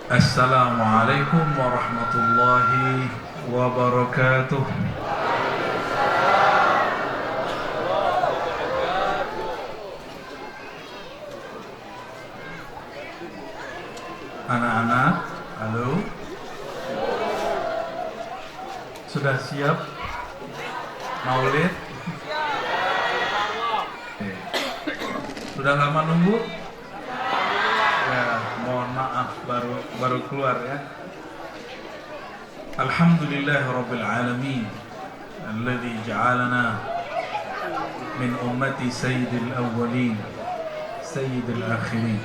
Assalamualaikum warahmatullahi wabarakatuh. Anak-anak, halo. Sudah siap Maulid? Sudah lama nunggu? Ya, mohon maaf baru keluar ya. Alhamdulillahirabbil alamin alladzi ja'alana min ummati sayyidil awwalin sayyidil akhirin.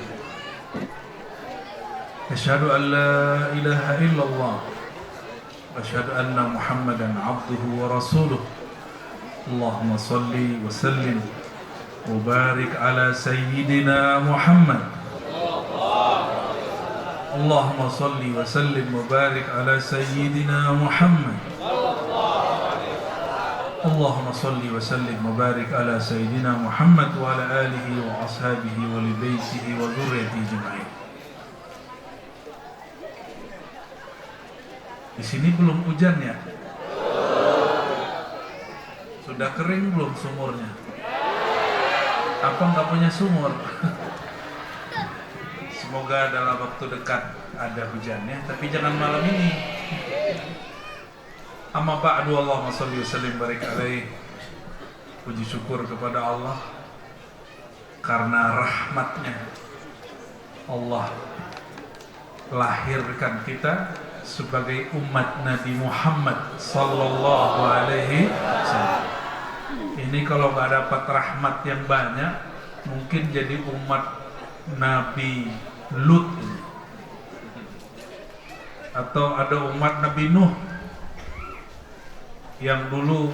Asyhadu an la ilaha illallah wa asyhadu anna Muhammadan 'abduhu wa rasuluh. Allahumma shalli wa sallim wa barik ala sayyidina Muhammad. Allahumma salli wa sallim wa barik ala sayyidina Muhammad. Allahumma salli wa sallim wa barik ala sayyidina Muhammad wa ala alihi wa ashabihi wa li baitihi wa dzurriyyatihi ajma'in. Di sini belum hujan ya? Sudah kering belum sumurnya? Apa nggak punya sumur? Semoga dalam waktu dekat ada hujannya, tapi jangan malam ini. Amma ba'du, Allahumma shalli wa sallim barik alaihi. Puji syukur kepada Allah karena rahmatnya Allah lahirkan kita sebagai umat Nabi Muhammad sallallahu alaihi wasallam. Ini kalau nggak dapat rahmat yang banyak, mungkin jadi umat Nabi Lut, atau ada umat Nabi Nuh yang dulu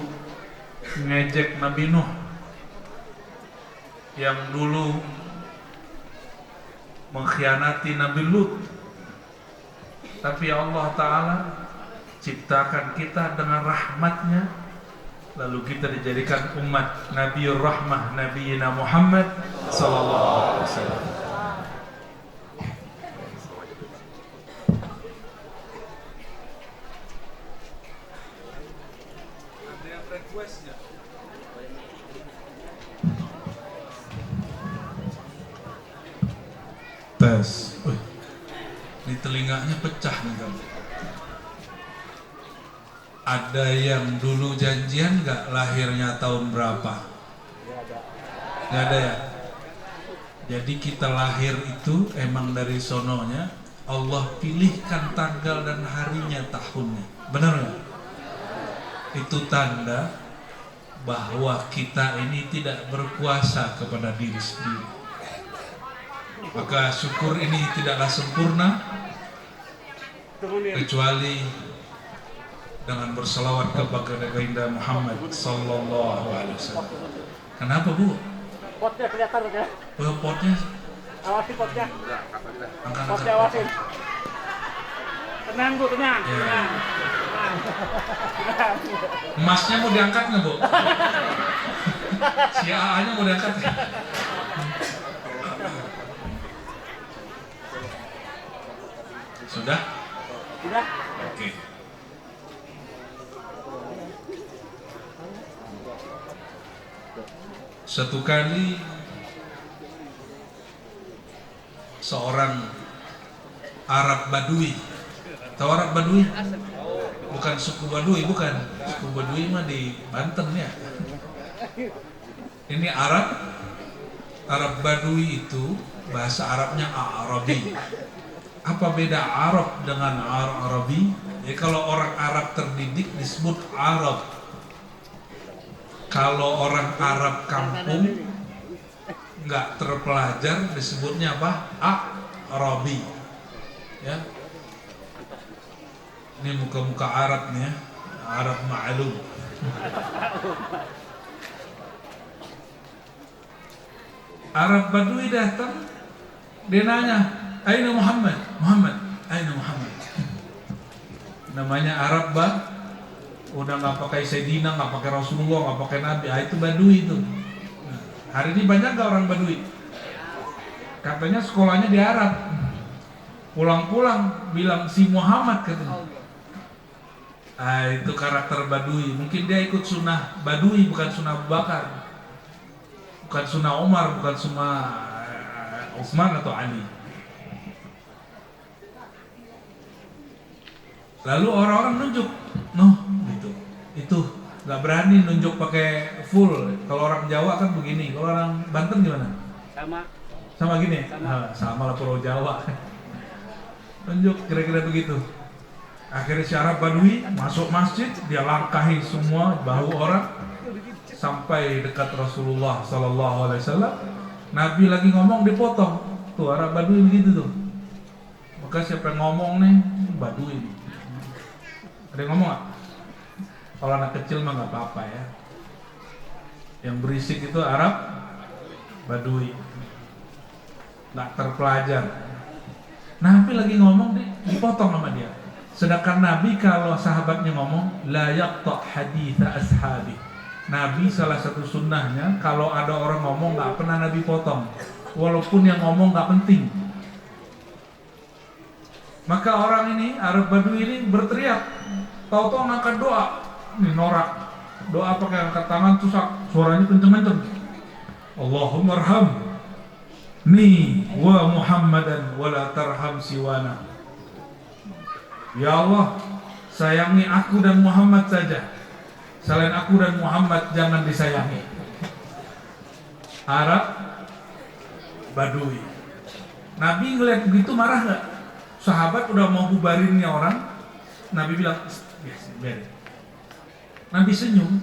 ngejek Nabi Nuh, yang dulu mengkhianati Nabi Lut. Tapi Allah Ta'ala ciptakan kita dengan rahmatnya, lalu kita dijadikan umat Nabiur Rahmah, Nabi Muhammad sallallahu alaihi wasallam. Ada yang request ya? Tes. Ini telinganya pecah nih kamu. Ada yang dulu janjian nggak lahirnya tahun berapa? Nggak ada ya? Jadi kita lahir itu emang dari sononya Allah pilihkan tanggal dan harinya, tahunnya. Benar nggak? Itu tanda bahwa kita ini tidak berkuasa kepada diri sendiri. Maka syukur ini tidaklah sempurna kecuali dengan berselawat kepada baginda Muhammad sallallahu alaihi wasallam. Kenapa, Bu? Potnya kelihatan ya? Oh, potnya. Awasin potnya. Angkat. Potnya awasin. Tenang, Bu, tenang. Ya. Tenang. Tenang. Emasnya mau diangkat nggak, Bu? Si AA-nya mau diangkat nggak? Sudah? Sudah? Oke. Satu kali seorang Arab Badui. Tahu Arab Badui? Bukan suku Badui, bukan. Suku Badui mah di Banten ya. Ini Arab Badui itu bahasa Arabnya Arabi. Apa beda Arab dengan Arabi? Ya, kalau orang Arab terdidik disebut Arab. Kalau orang Arab kampung nggak terpelajar disebutnya apa? Arabi. Ya. Ini muka-muka Arab nih ya. Arab ma'lum. Arab Badui datang, dia nanya, "Aina Muhammad? Muhammad, aina Muhammad?" Namanya Arab udah nggak pakai Sayyidina, nggak pakai Rasulullah, nggak pakai Nabi. Itu Badui itu. Nah, hari ini banyak nggak orang Badui? Katanya sekolahnya di Arab. Pulang-pulang bilang si Muhammad katanya. Itu karakter Badui. Mungkin dia ikut sunnah Badui, bukan sunnah Abu Bakar, bukan sunnah Umar, bukan sunnah Utsman atau Ali. Lalu orang-orang nunjuk, gitu. Itu nggak berani nunjuk pakai full. Kalau orang Jawa kan begini, kalau orang Banten gimana? Sama gini. Sama lah Pulau Jawa. Nunjuk kira-kira begitu. Akhirnya si Arab Badui masuk masjid, dia langkahi semua bahu orang sampai dekat Rasulullah Sallallahu Alaihi Wasallam. Nabi lagi ngomong dipotong. Tuh Arab Badui begitu tuh. Maka siapa yang ngomong nih? Badui. Ada yang ngomong nggak? Kalau anak kecil mah nggak apa-apa ya. Yang berisik itu Arab Badui. Nggak terpelajar. Nabi lagi ngomong dipotong sama dia. Sedangkan Nabi kalau sahabatnya ngomong la yaqta' haditha ashabi. Nabi salah satu sunnahnya kalau ada orang ngomong nggak pernah Nabi potong, walaupun yang ngomong nggak penting. Maka orang ini Arab Badui ini berteriak, tahu-tahu ngangkat doa, ini norak, doa pakai angkat tangan susah, suaranya kenceng-kenceng. Allahumma arham ni wa Muhammadan wa la tarham siwana. Ya Allah, sayangi aku dan Muhammad saja. Selain aku dan Muhammad jangan disayangi. Arab Badui. Nabi ngeliat begitu marah gak? Sahabat udah mau bubarinnya orang. Nabi bilang, biarin. Nabi senyum.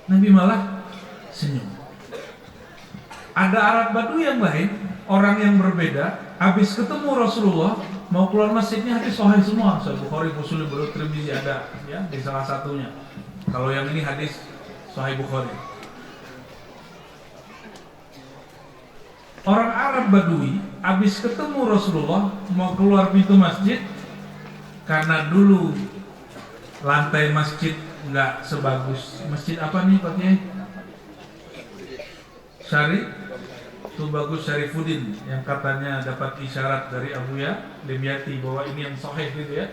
Nabi malah senyum. Ada Arab Badui yang lain, orang yang berbeda, habis ketemu Rasulullah, mau keluar masjidnya hadis sahih semua. Sahih Bukhari, Muslim, Tirmidzi ada ya di salah satunya. Kalau yang ini hadis Sahih Bukhari. Orang Arab Badui habis ketemu Rasulullah mau keluar pintu masjid, karena dulu lantai masjid nggak sebagus masjid apa nih Pak Kiai? Itu bagus Syarifuddin yang katanya dapat isyarat dari Abuya Demyati bahwa ini yang sahih gitu ya.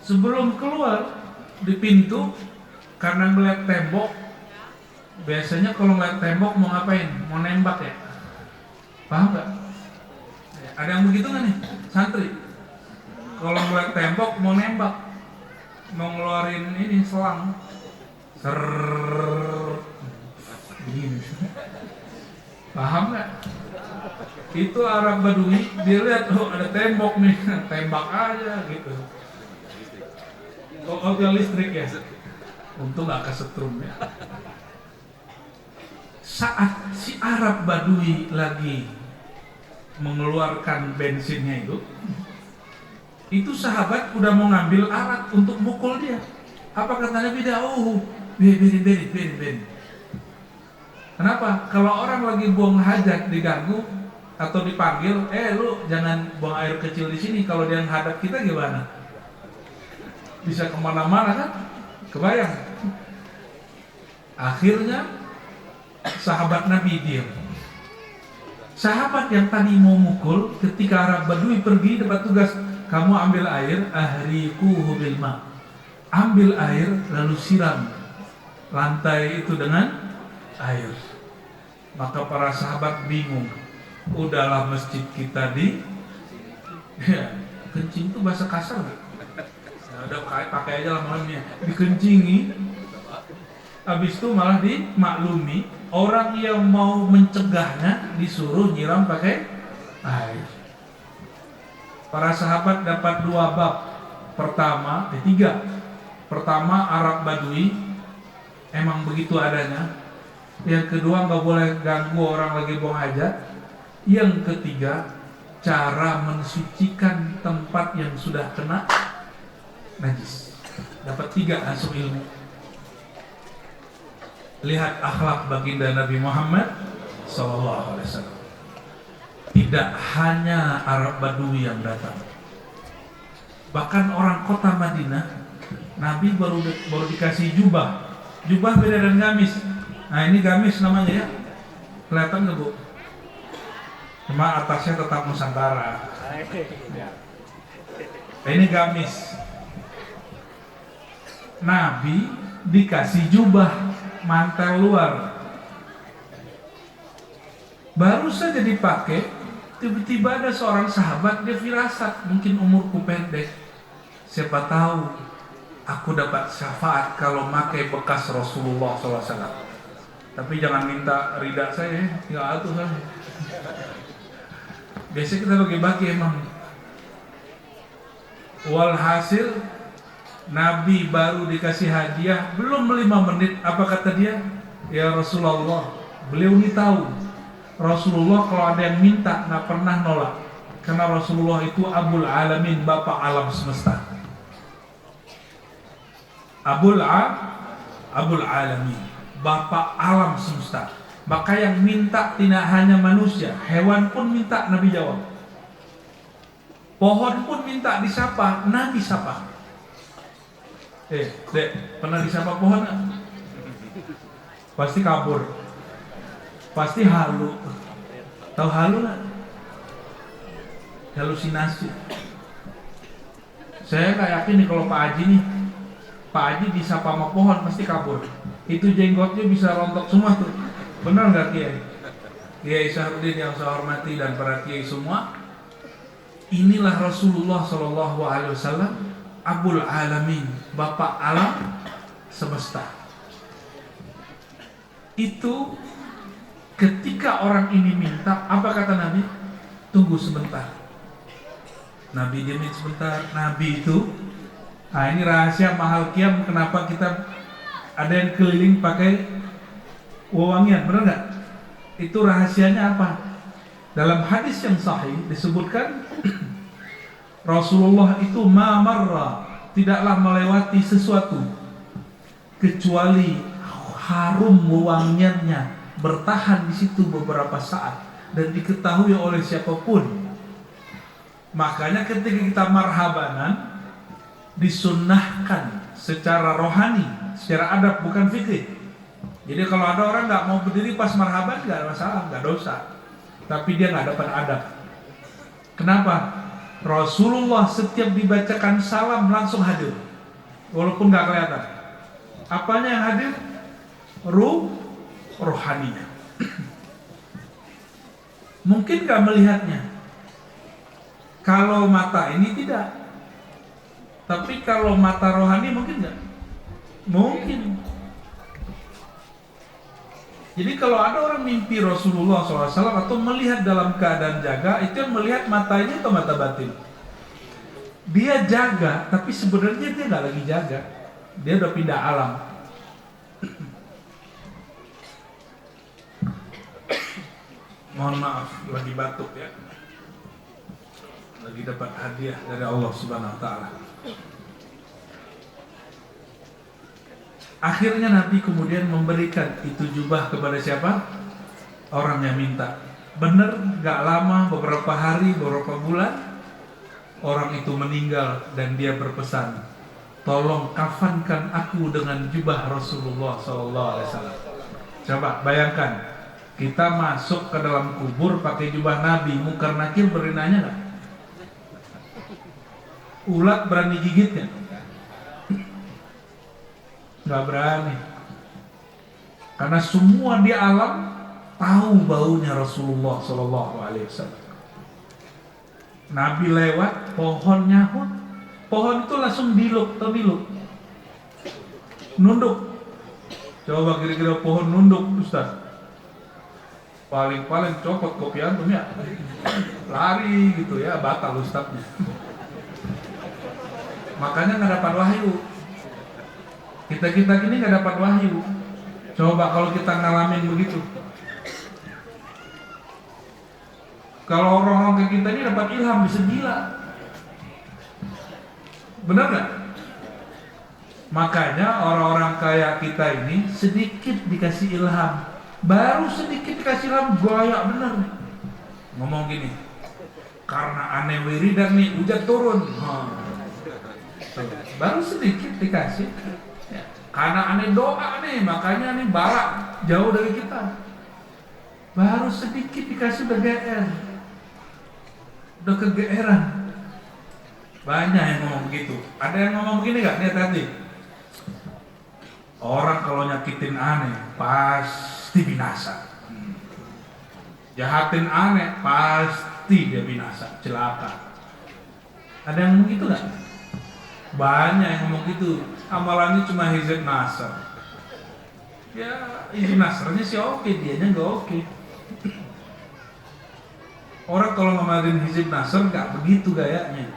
Sebelum keluar di pintu, karena melihat tembok, biasanya kalau melihat tembok mau ngapain? Mau nembak ya? Paham nggak? Ada yang begitu nggak nih santri? Kalau melihat tembok mau nembak, mau ngeluarin ini selang, begini. Paham nggak? Itu Arab Badui, dia lihat ada tembok nih, tembak aja gitu. Kok hotel listrik ya? Untung nggak kesetrum ya. Saat si Arab Badui lagi mengeluarkan bensinnya itu sahabat udah mau ngambil alat untuk mukul dia. Apa kata Nabi? Biarin. Kenapa? Kalau orang lagi buang hajat diganggu atau dipanggil, lu jangan buang air kecil di sini. Kalau dia menghadap kita gimana? Bisa kemana-mana kan? Kebayang? Akhirnya sahabat Nabi diam. Sahabat yang tadi mau mukul, ketika Arab Badui pergi dapat tugas, kamu ambil air, ahriquhu bil ma. Ambil air lalu siram lantai itu dengan air. Maka para sahabat bingung. Udahlah masjid kita kencing itu bahasa kasar gak? Udah pakai aja lah malamnya. Dikencingi, habis itu malah dimaklumi. Orang yang mau mencegahnya disuruh nyiram pakai air. Para sahabat dapat 2 bab. Tiga. Pertama, Arab Badui emang begitu adanya. Yang kedua, nggak boleh ganggu orang lagi buang hajat. Yang ketiga, cara mensucikan tempat yang sudah kena najis. Dapat 3 langsung ilmu. Lihat akhlak baginda Nabi Muhammad SAW. Tidak hanya Arab Badui yang datang, bahkan orang kota Madinah. Nabi baru dikasih jubah. Jubah beda dengan gamis. Nah ini gamis namanya ya. Kelihatan nggak Bu? cuma atasnya tetap Nusantara. Ya. Ini gamis. Nabi dikasih jubah mantel luar, baru saja dipakai, tiba-tiba ada seorang sahabat, dia firasat, mungkin umurku pendek, siapa tahu aku dapat syafaat kalau pakai bekas Rasulullah SAW. Tapi jangan minta ridha saya, nggak atuh saya. Biasanya kita bagi-bagi emang. Walhasil Nabi baru dikasih hadiah, belum 5 menit, apa kata dia? Ya Rasulullah, beliau ini tahu Rasulullah kalau ada yang minta nggak pernah nolak, karena Rasulullah itu Abul Alamin, Bapak alam semesta. Abul Alamin, Bapak alam semesta. Maka yang minta tidak hanya manusia, hewan pun minta Nabi jawab. Pohon pun minta disapa, Nabi sapa. Dek, pernah disapa pohon gak? Pasti kabur, pasti halu. Tahu halu gak? Halusinasi. Saya gak yakin nih kalau Pak Haji nih, Pak Haji disapa sama pohon pasti kabur. Itu jenggotnya bisa rontok semua tuh. Benar gak Kiai? Kiai Syahrudin yang saya hormati dan para Kiai semua. Inilah Rasulullah SAW, Abul Alamin, Bapak alam semesta. Itu ketika orang ini minta, apa kata Nabi? Tunggu sebentar. Nabi diamin sebentar. Nabi itu, nah ini rahasia mahal kiam, kenapa kita ada yang keliling pakai wewangian, benar nggak? Itu rahasianya apa? Dalam hadis yang sahih disebutkan Rasulullah itu marra, tidaklah melewati sesuatu kecuali harum wewangiannya bertahan di situ beberapa saat dan diketahui oleh siapapun. Makanya ketika kita marhabanan disunnahkan secara rohani, secara adab, bukan fikih. Jadi kalau ada orang nggak mau berdiri pas marhaban nggak ada masalah, nggak dosa. Tapi dia nggak dapat adab. Kenapa? Rasulullah setiap dibacakan salam langsung hadir, walaupun nggak kelihatan. Apanya yang hadir? Rohaninya. Mungkin nggak melihatnya. Kalau mata ini tidak. Tapi kalau mata rohani mungkin nggak? Mungkin. Jadi kalau ada orang mimpi Rasulullah SAW atau melihat dalam keadaan jaga, itu yang melihat mata ini atau mata batin? Dia jaga, tapi sebenarnya dia nggak lagi jaga. Dia udah pindah alam. Mohon maaf, lagi batuk ya. Lagi dapat hadiah dari Allah Subhanahu Wa Taala. Akhirnya Nabi kemudian memberikan itu jubah kepada siapa? Orang yang minta. Benar, gak lama, beberapa hari, beberapa bulan, orang itu meninggal dan dia berpesan, tolong kafankan aku dengan jubah Rasulullah SAW. Coba bayangkan, kita masuk ke dalam kubur pakai jubah Nabi, Munkar Nakir berani nanya gak? Ulat berani gigitnya? Nggak berani, karena semua di alam tahu baunya Rasulullah SAW. Nabi lewat, pohon nyahut, pohon itu langsung diluk, nunduk. Coba kira-kira pohon nunduk, Ustaz? Paling copot kopi antum ya, lari gitu ya, batal Ustaznya. Makanya nggak dapat wahyu. Kita ini nggak dapat wahyu. Coba kalau kita ngalamin begitu. Kalau orang-orang kayak kita ini dapat ilham bisa gila. Benar nggak? Makanya orang-orang kayak kita ini sedikit dikasih ilham, baru sedikit dikasih ilham gaya bener. Ngomong gini, karena aneh wiridan nih hujan turun. Baru sedikit dikasih. Karena aneh doa nih, makanya nih barak jauh dari kita. Baru sedikit dikasih BGR. Udah kegeeran. Banyak yang ngomong begitu. Ada yang ngomong begini nggak? Lihat hati. Orang kalau nyakitin aneh pasti binasa. Jahatin aneh pasti dia binasa, celaka. Ada yang ngomong gitu nggak? Banyak yang ngomong gitu. Amalannya cuma hizib nasr. Ya hizib nasrnya sih oke, dianya nggak oke. Orang kalau ngamalin hizib nasr nggak begitu gayanya.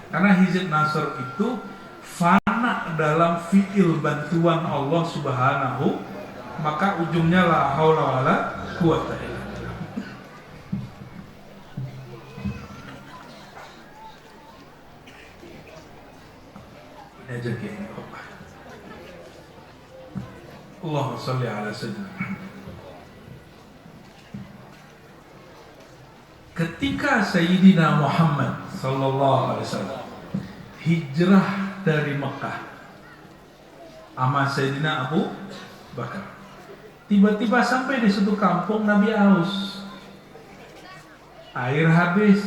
Karena hizib nasr itu fana dalam fi'il bantuan Allah Subhanahu, maka ujungnya la haula wala quwata illa billah. Ini aja gini apa? Allahumma shalli ala sayyidina Muhammad. Ketika Sayyidina Muhammad sallallahu alaihi wasallam hijrah dari Mekah sama Sayyidina Abu Bakar, tiba-tiba sampai di suatu kampung Nabi haus, air habis.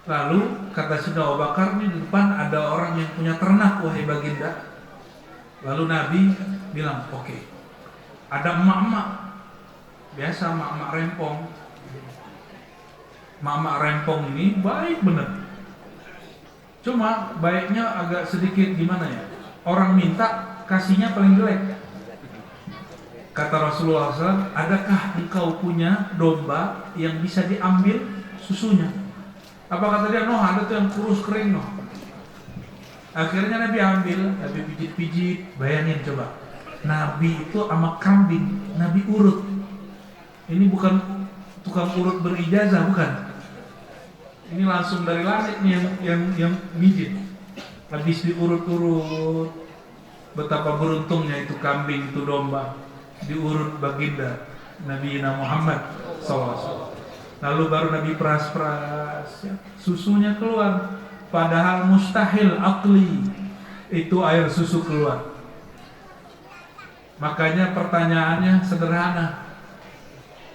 Lalu kata Sayyidina Abu Bakar, nih di depan ada orang yang punya ternak, wahai baginda. Lalu Nabi bilang, oke, ada emak-emak, biasa emak-emak rempong. Emak-emak rempong ini baik bener. Cuma baiknya agak sedikit gimana ya, orang minta kasihnya paling jelek. Kata Rasulullah SAW, adakah engkau punya domba yang bisa diambil susunya? Apa kata dia? No, ada tuh yang kurus kering no. Akhirnya Nabi ambil, Nabi pijit-pijit. Bayangin coba, Nabi itu sama kambing, Nabi urut. Ini bukan tukang urut berijazah, bukan. Ini langsung dari langit nih yang mijit. Habis diurut-urut. Betapa beruntungnya itu kambing, itu domba. Diurut baginda Nabi Muhammad SAW. Lalu baru Nabi peras-peras, ya, susunya keluar. Padahal mustahil akli itu air susu keluar. Makanya pertanyaannya sederhana,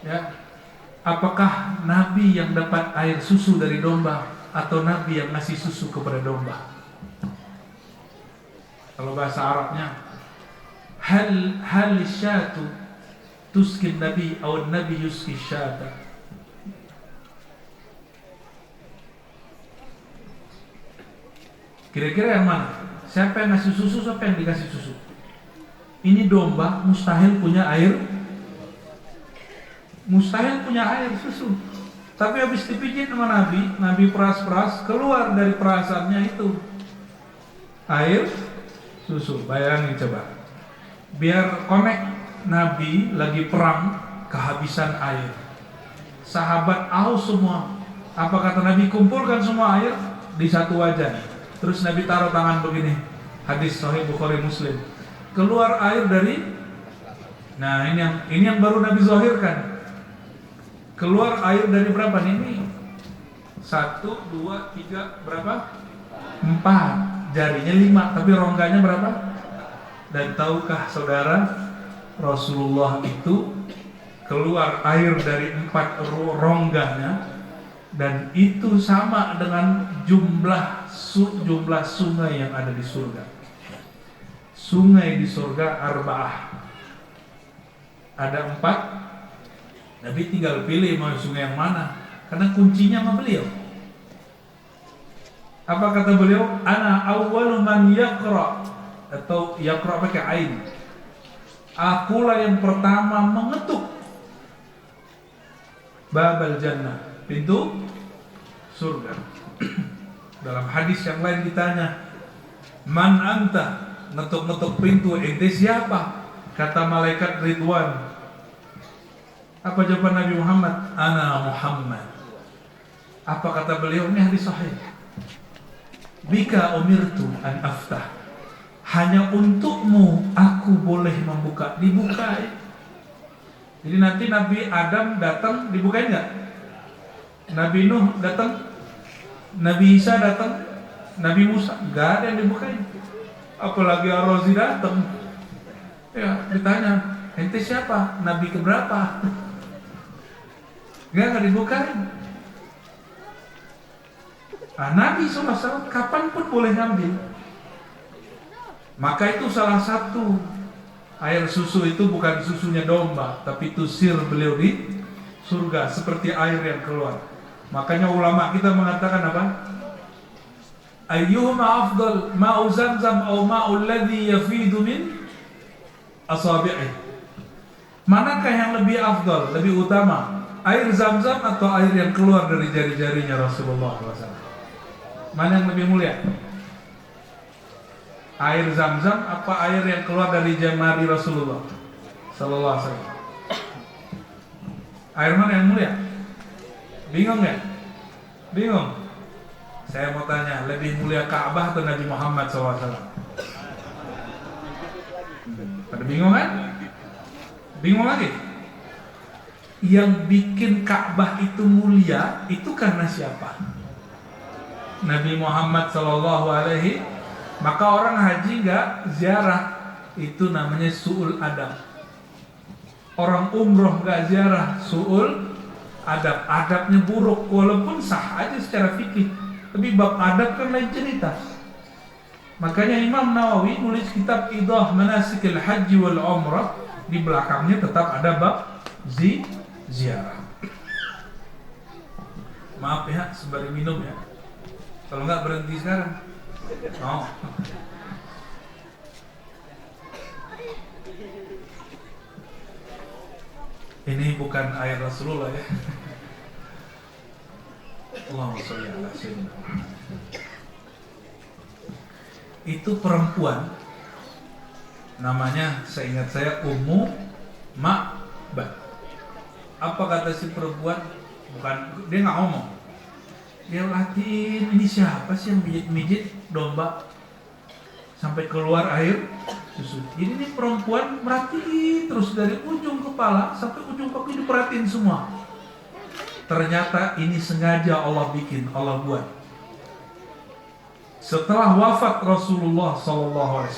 ya, apakah Nabi yang dapat air susu dari domba atau Nabi yang ngasih susu kepada domba? Kalau bahasa Arabnya, hal syatu tuskin nabi atau nabi yuski syata. Kira-kira yang mana? Siapa yang ngasih susu, siapa yang dikasih susu? Ini domba mustahil punya air, mustahil punya air susu. Tapi habis dipijit sama Nabi, Nabi peras-peras, keluar dari perasannya itu air susu. Bayangin coba, biar connect, Nabi lagi perang, kehabisan air, sahabat haus semua. Apa kata Nabi? Kumpulkan semua air di satu wajan. Terus Nabi taruh tangan begini. Hadis Sahih Bukhari Muslim. Keluar air dari, nah ini yang baru Nabi zahirkan. Keluar air dari berapa nih? Ini 1, 2, 3, berapa? 4. Jarinya 5, tapi rongganya berapa? Dan tahukah saudara, Rasulullah itu keluar air dari 4 rongganya, dan itu sama dengan jumlah sungai yang ada di surga. Sungai di surga arba'ah, ada 4. Nabi tinggal pilih mau sungai yang mana, karena kuncinya sama beliau. Apa kata beliau? Ana awwalu man yaqra, atau yaqra pakai ain. Akulah yang pertama mengetuk babal jannah, pintu surga. Dalam hadis yang lain ditanya, man anta, ngetuk-ngetuk pintu, ente siapa? Kata malaikat Ridwan. Apa jawaban Nabi Muhammad? Ana Muhammad. Apa kata beliau? Ini hadis sahih. Bika umirtu an aftah. Hanya untukmu aku boleh membuka. Dibukai. Jadi nanti Nabi Adam datang, dibukain nggak? Nabi Nuh datang, Nabi Isa datang, Nabi Musa, nggak ada yang dibukain. Apalagi Ar-Razi datang, ya ditanya, ente siapa? Nabi keberapa? Nggak dibukain. Nah, Nabi SAW kapanpun boleh ngambil. Maka itu salah satu air susu itu bukan susunya domba, tapi itu sir beliau di surga seperti air yang keluar. Makanya ulama kita mengatakan apa? Ayyuhuma afdal, ma'u zamzam atau ma'ul ladzi yafidu min asabi'i. Manakah yang lebih afdal, lebih utama? Air zam-zam atau air yang keluar dari jari-jarinya Rasulullah SAW? Mana yang lebih mulia? Air zam-zam apa air yang keluar dari jari Rasulullah Sallallahu Alaihi Wasallam? Air mana yang mulia? Bingung ya? Bingung? Saya mau tanya, lebih mulia Ka'bah atau Nabi Muhammad SAW? Pada bingung kan? Bingung lagi? Yang bikin Ka'bah itu mulia itu karena siapa? Nabi Muhammad SAW. Maka orang haji nggak ziarah, itu namanya su'ul adab. Orang umroh nggak ziarah, su'ul adab. Adabnya buruk, walaupun sah aja secara fikih, tapi bab adab kan lain cerita. Makanya Imam Nawawi nulis kitab Idah Manasikil Haji wal Umrah, di belakangnya tetap ada bab ziarah. Maaf ya, sembari minum ya. Kalau nggak berhenti sekarang. Oh. Ini bukan air Rasulullah ya. Allahumma sholli ala sayyidina Muhammad. Itu perempuan, namanya seingat saya Ummu Ma'bad. Apa kata si perempuan? Bukan, dia nggak ngomong. Dia latihin, ini siapa sih yang mijit-mijit domba sampai keluar air susu. Jadi ini perempuan merhatiin terus dari ujung kepala sampai ujung kaki, diperhatiin semua. Ternyata ini sengaja Allah bikin, Allah buat. Setelah wafat Rasulullah SAW,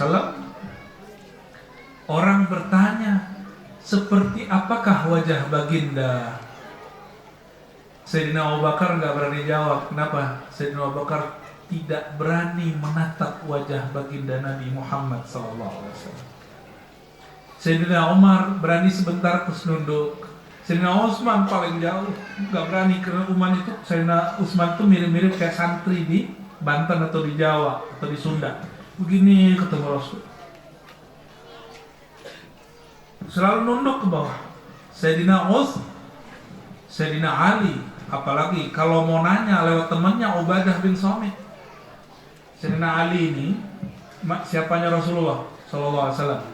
orang bertanya, seperti apakah wajah baginda? Sayyidina Abu Bakar nggak berani jawab. Kenapa? Sayyidina Abu Bakar tidak berani menatap wajah baginda Nabi Muhammad SAW. Sayyidina Umar berani sebentar terus nunduk. Sayyidina Utsman paling jauh, nggak berani, karena Umar itu, Sayyidina Utsman itu mirip-mirip kayak santri di Banten atau di Jawa atau di Sunda. Begini ketemu Rasul, selalu nunduk ke bawah. Sayyidina Ali, apalagi kalau mau nanya lewat temannya Ubadah bin Samit. Sayyidina Ali ini siapanya Rasulullah Sallallahu Alaihi Wasallam,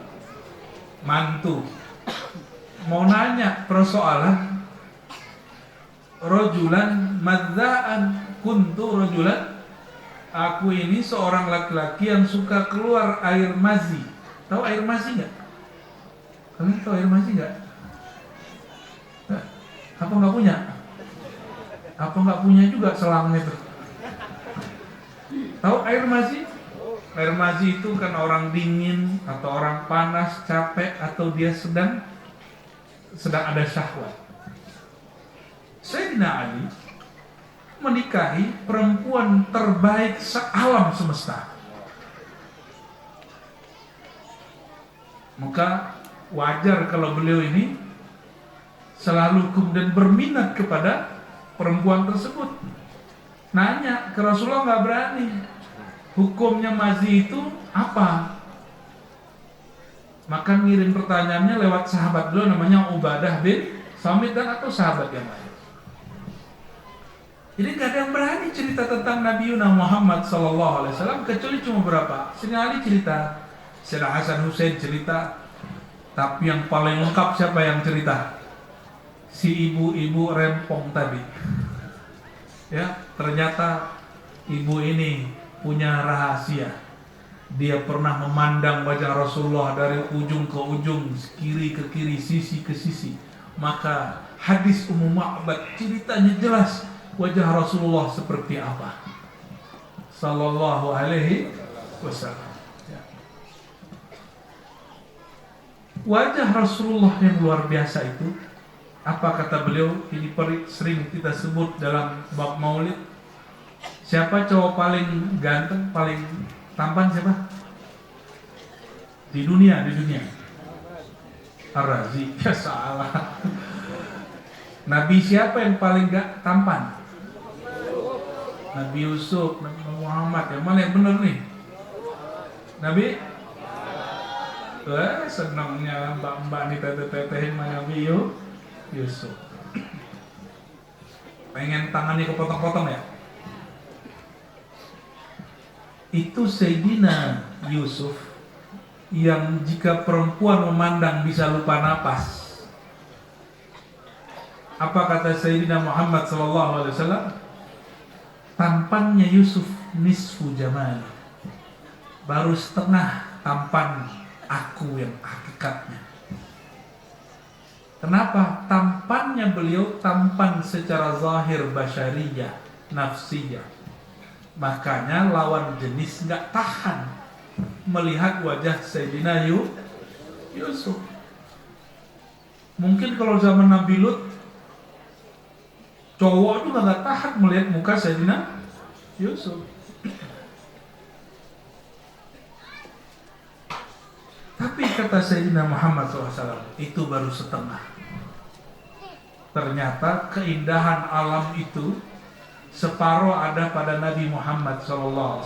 mantu. Mau nanya persoalan, rojulan madzaan kuntu rojulan, aku ini seorang laki-laki yang suka keluar air mazi. Tahu air mazi nggak? Kalian tahu air mazi nggak? Apa nggak punya? Apa nggak punya juga selangnya itu? Tahu air mazi? Air mazi itu kan orang dingin atau orang panas, capek, atau dia sedang ada syahwat. Sayyidina Ali menikahi perempuan terbaik sealam semesta. Maka wajar kalau beliau ini selalu kemudian berminat kepada perempuan tersebut. Nanya ke Rasulullah, nggak berani. Hukumnya mazi itu apa? Maka ngirim pertanyaannya lewat sahabat beliau namanya Ubadah bin Samit dan atau sahabat yang lain. Jadi nggak ada yang berani cerita tentang Nabi Muhammad SAW kecuali cuma berapa. Sayyidina Ali cerita, Sayyidina Hasan Hussein cerita, tapi yang paling lengkap siapa yang cerita? Si ibu-ibu rempong tadi. Ya, ternyata ibu ini punya rahasia. Dia pernah memandang wajah Rasulullah dari ujung ke ujung, kiri ke kiri, sisi ke sisi. Maka hadis Ummu Ma'bad ceritanya jelas wajah Rasulullah seperti apa. Sallallahu alaihi wasallam. Ya. Wajah Rasulullah yang luar biasa itu, apa kata beliau? Ini sering kita sebut dalam bab maulid. Siapa cowok paling ganteng, paling tampan siapa? Di dunia. Ar-Razi. Ya salah. Nabi siapa yang paling gak tampan? Nabi Yusuf, Nabi Muhammad. Yang mana yang benar nih? Nabi? Senangnya mbak-mbak nih teteh-tetehin sama Nabi Yusuf. Pengen tangannya kepotong-potong ya? Itu Sayyidina Yusuf yang jika perempuan memandang bisa lupa napas. Apa kata Sayyidina Muhammad SAW? Tampannya Yusuf nisfu jamal, baru setengah tampan aku yang hakikatnya. Kenapa? Tampannya beliau tampan secara zahir basyariyah, nafsiyah. Makanya lawan jenis gak tahan melihat wajah Sayyidina Yusuf. Mungkin kalau zaman Nabi Lut, cowok itu gak tahan melihat muka Sayyidina Yusuf. Tapi kata Sayyidina Muhammad SAW, itu baru setengah. Ternyata keindahan alam itu separuh ada pada Nabi Muhammad SAW,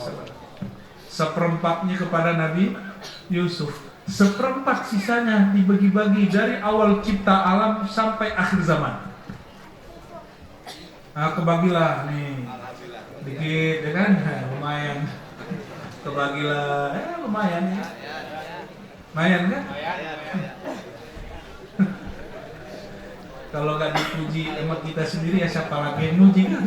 seperempatnya kepada Nabi Yusuf, seperempat sisanya dibagi-bagi dari awal cipta alam sampai akhir zaman. Nah, kebagilah nih dikit ya kan, lumayan. Kebagilah, lumayan ya. Lumayan kan? Kalau nggak dipuji sama kita sendiri ya siapa lagi yang muji kan?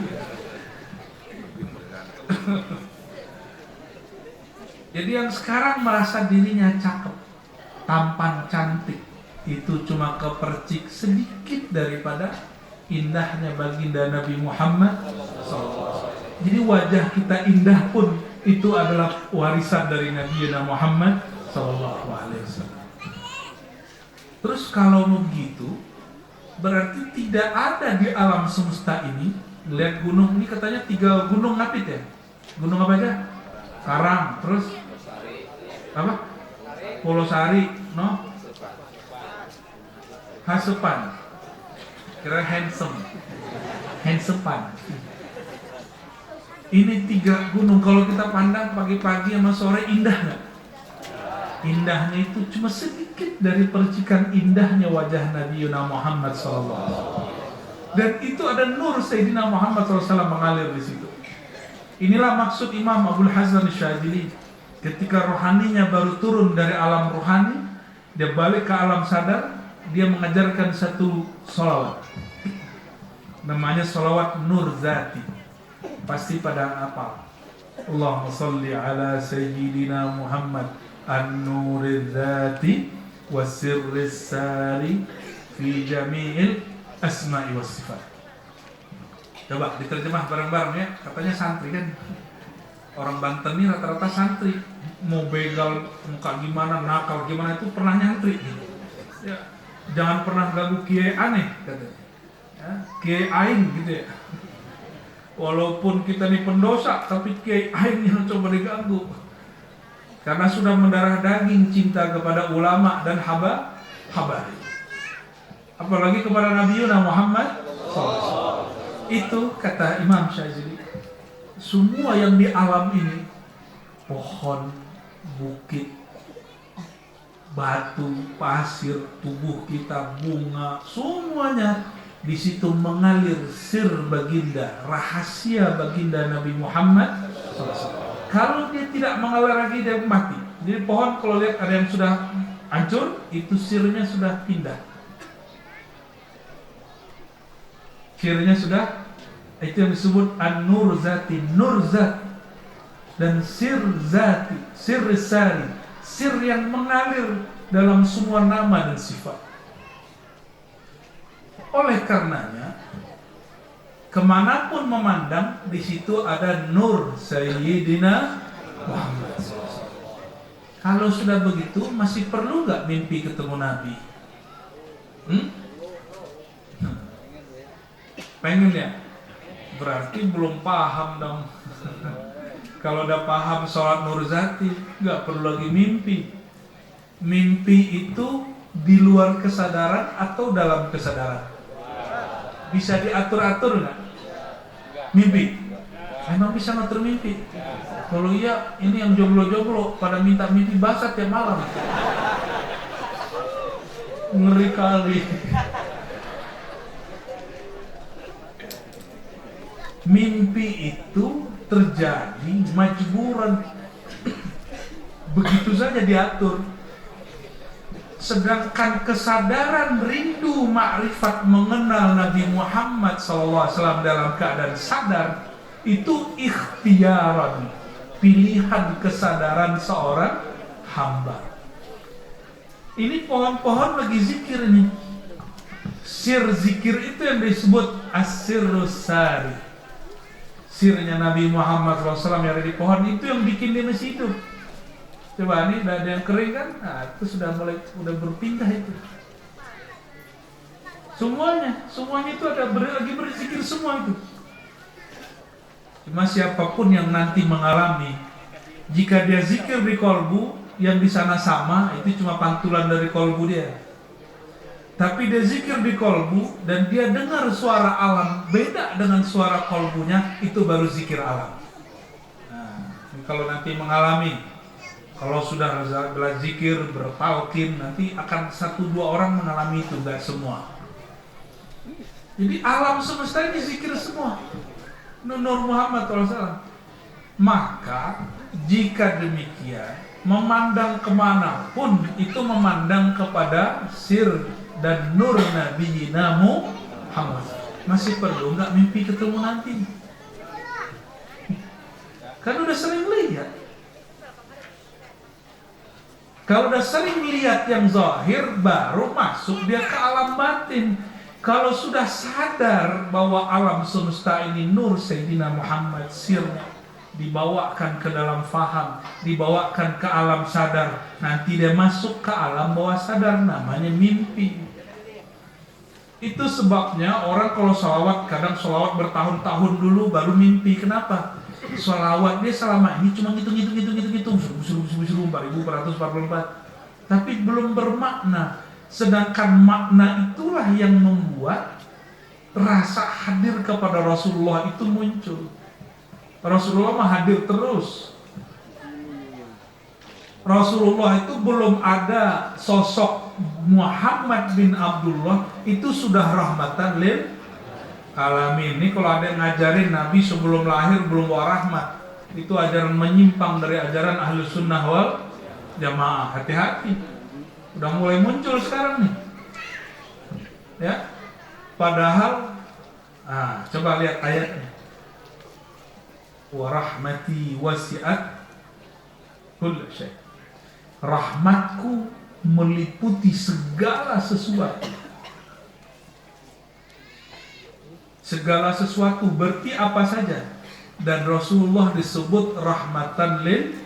Jadi yang sekarang merasa dirinya cakep, tampan, cantik, itu cuma kepercik sedikit daripada indahnya baginda Nabi Muhammad SAW. Jadi wajah kita indah pun itu adalah warisan dari Nabi Muhammad SAW. Terus kalau begitu, berarti tidak ada di alam semesta ini. Lihat gunung ini katanya 3 gunung ngapit ya. Gunung apa aja? Karang, terus apa? Polosari, no? Hasepan. Kira Hansepan. Ini 3 gunung kalau kita pandang pagi-pagi sama sore indah nggak? Indahnya itu cuma sedikit dari percikan indahnya wajah Nabi Muhammad SAW. Dan itu ada nur Sayyidina Muhammad SAW mengalir di situ. Inilah maksud Imam Abdul Hasan Syadzili. Ketika rohaninya baru turun dari alam rohani, dia balik ke alam sadar, dia mengajarkan satu sholawat. Namanya sholawat Nur Zati. Pasti pada apa? Allahumma salli ala Sayyidina Muhammad an-nuriz zati was-sirris sari fi jami'il asma'i was sifat. Coba diterjemah bareng-bareng ya. Katanya santri kan, orang Banten ini rata-rata santri. Mau begal muka gimana, nakal gimana itu pernah nyantri ya. Jangan pernah ganggu kiai aneh katanya ya, kiai aing gitu ya. Walaupun kita ini pendosa, tapi kiai aing yang coba diganggu. Karena sudah mendarah daging cinta kepada ulama dan habari. Apalagi kepada Nabi Muhammad SAW. Itu kata Imam Syadzili, semua yang di alam ini, pohon, bukit, batu, pasir, tubuh kita, bunga, semuanya di situ mengalir sir baginda, rahasia baginda Nabi Muhammad SAW. Kalau dia tidak mengalir lagi, dia mati. Jadi pohon kalau lihat ada yang sudah hancur, itu sirnya sudah pindah. Sirnya sudah, itu yang disebut an-nur zati, nur zat. Dan sir zati, sir risari, sir yang mengalir dalam semua nama dan sifat. Oleh karenanya, kemanapun memandang, di situ ada nur Sayyidina Muhammad SAW. Kalau sudah begitu, masih perlu nggak mimpi ketemu Nabi? Pengen ya? Berarti belum paham dong. Kalau udah paham sholat Nurzati, nggak perlu lagi mimpi. Mimpi itu di luar kesadaran atau dalam kesadaran? Bisa diatur-atur nggak? Mimpi? Emang bisa ngatur mimpi? Kalau iya, ini yang jomblo-jomblo pada minta mimpi basah tiap malam. Ngeri kali. Mimpi itu terjadi majburan, begitu saja diatur. Sedangkan kesadaran rindu makrifat mengenal Nabi Muhammad SAW dalam keadaan sadar, itu ikhtiaran, pilihan kesadaran seorang hamba. Ini pohon-pohon lagi zikir nih. Sir zikir itu yang disebut as-sirrus sari. Sirnya Nabi Muhammad SAW yang ada di pohon itu yang bikin dia masih hidup. Coba ini udah ada yang kering kan? Nah itu sudah berpindah itu. Semuanya itu ada lagi berzikir semua itu. Cuma siapapun yang nanti mengalami, jika dia zikir di kolbu, yang di sana sama, itu cuma pantulan dari kolbu dia. Tapi dia zikir di kolbu dan dia dengar suara alam beda dengan suara kolbunya, itu baru zikir alam. Nah, kalau nanti mengalami, kalau sudah berzikir, bertalqin, nanti akan 1-2 orang mengalami itu, enggak semua. Jadi alam semesta ini zikir semua. Nur Muhammad SAW. Maka jika demikian, memandang kemanapun itu memandang kepada sir dan nur Nabi Muhammad. Masih perlu nggak mimpi ketemu nanti? Kan udah sering lihat. Kalau udah sering lihat yang zahir, baru masuk dia ke alam batin. Kalau sudah sadar bahwa alam semesta ini nur Sayyidina Muhammad, sirnya dibawakan ke dalam faham, dibawakan ke alam sadar, nanti dia masuk ke alam bawah sadar, namanya mimpi. Itu sebabnya orang kalau sholawat, kadang sholawat bertahun-tahun dulu baru mimpi. Kenapa? Sholawat dia selama ini cuma ngitung 4.444, tapi belum bermakna. Sedangkan makna itulah yang membuat rasa hadir kepada Rasulullah itu muncul. Rasulullah mah hadir terus. Rasulullah itu belum ada sosok Muhammad bin Abdullah, itu sudah rahmatan lil alamin. Ini kalau ada yang ngajarin Nabi sebelum lahir belum bawa rahmat, itu ajaran menyimpang dari ajaran Ahlus Sunnah wal Jamaah. Hati-hati. Udah mulai muncul sekarang nih. Ya. Padahal coba lihat ayatnya. Wa rahmati wasi'at kulla syai'. Rahmatku meliputi segala sesuatu. Segala sesuatu berarti apa saja. Dan Rasulullah disebut rahmatan lil.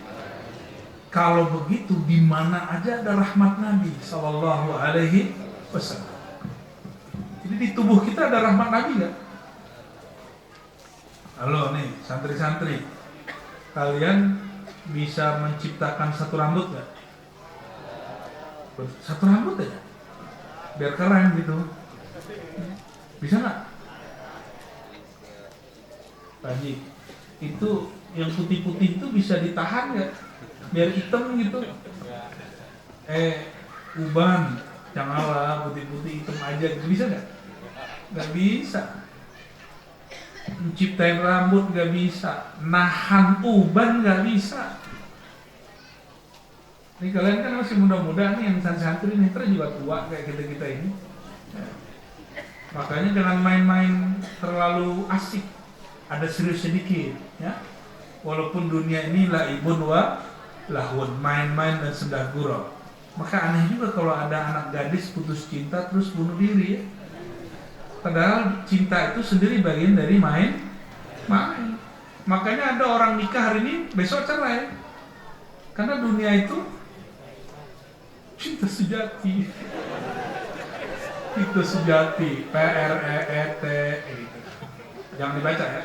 Kalau begitu, di mana aja ada rahmat Nabi Sallallahu Alaihi Wasallam. Jadi di tubuh kita ada rahmat Nabi nggak? Halo nih santri-santri, kalian bisa menciptakan satu rambut nggak? Satu rambut aja, biar keren gitu. Bisa nggak? Tadi itu yang putih-putih itu bisa ditahan nggak? Biar hitam gitu. Uban, janganlah putih-putih hitam aja, bisa nggak? Nggak bisa. Menciptain rambut nggak bisa, nahan uban nggak bisa. Ini kalian kan masih muda-muda nih, yang santri-santri nih, terus juga tua kayak kita ini. Makanya jangan main-main terlalu asik, ada serius sedikit, ya. Walaupun dunia ini laibun wa lahun, main-main dan sendah gurau. Maka aneh juga kalau ada anak gadis putus cinta terus bunuh diri, ya. Padahal cinta itu sendiri bagian dari main. Makanya ada orang nikah hari ini, besok cerai. Karena dunia itu cinta sejati. Itu sejati, PREET gitu. Jangan dibaca ya.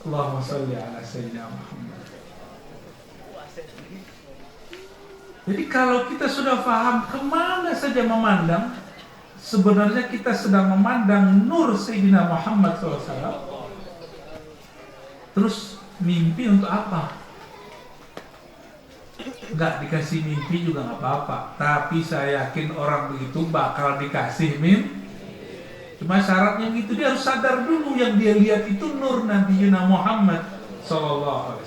Allahumma sholli ala sayyidina Muhammad. Jadi kalau kita sudah paham kemana saja memandang, sebenarnya kita sedang memandang nur Sayyidina Muhammad SAW. Terus mimpi untuk apa? Enggak dikasih mimpi juga nggak apa-apa. Tapi saya yakin orang begitu bakal dikasih mimpi. Cuma syaratnya gitu, dia harus sadar dulu yang dia lihat itu nur Nabi Muhammad SAW.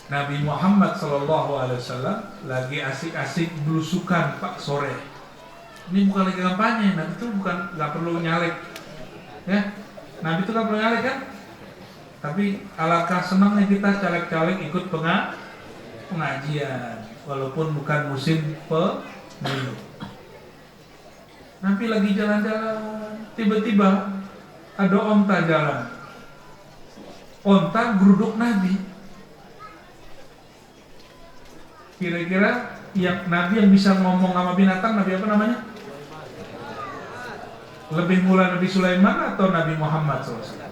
Nabi Muhammad SAW lagi asik-asik belusukan Pak sore. Ini bukan lagi kampanye, Nabi itu bukan nggak perlu nyalek, ya. Nabi itu nggak perlu nyalek kan? Tapi alangkah senangnya kita caleg-caleg ikut pengajian, walaupun bukan musim pemilu. Nabi lagi jalan-jalan, tiba-tiba ada onta jalan. Onta geruduk Nabi. Kira-kira yang Nabi yang bisa ngomong sama binatang, Nabi apa namanya? Lebih mula Nabi Sulaiman atau Nabi Muhammad SAW?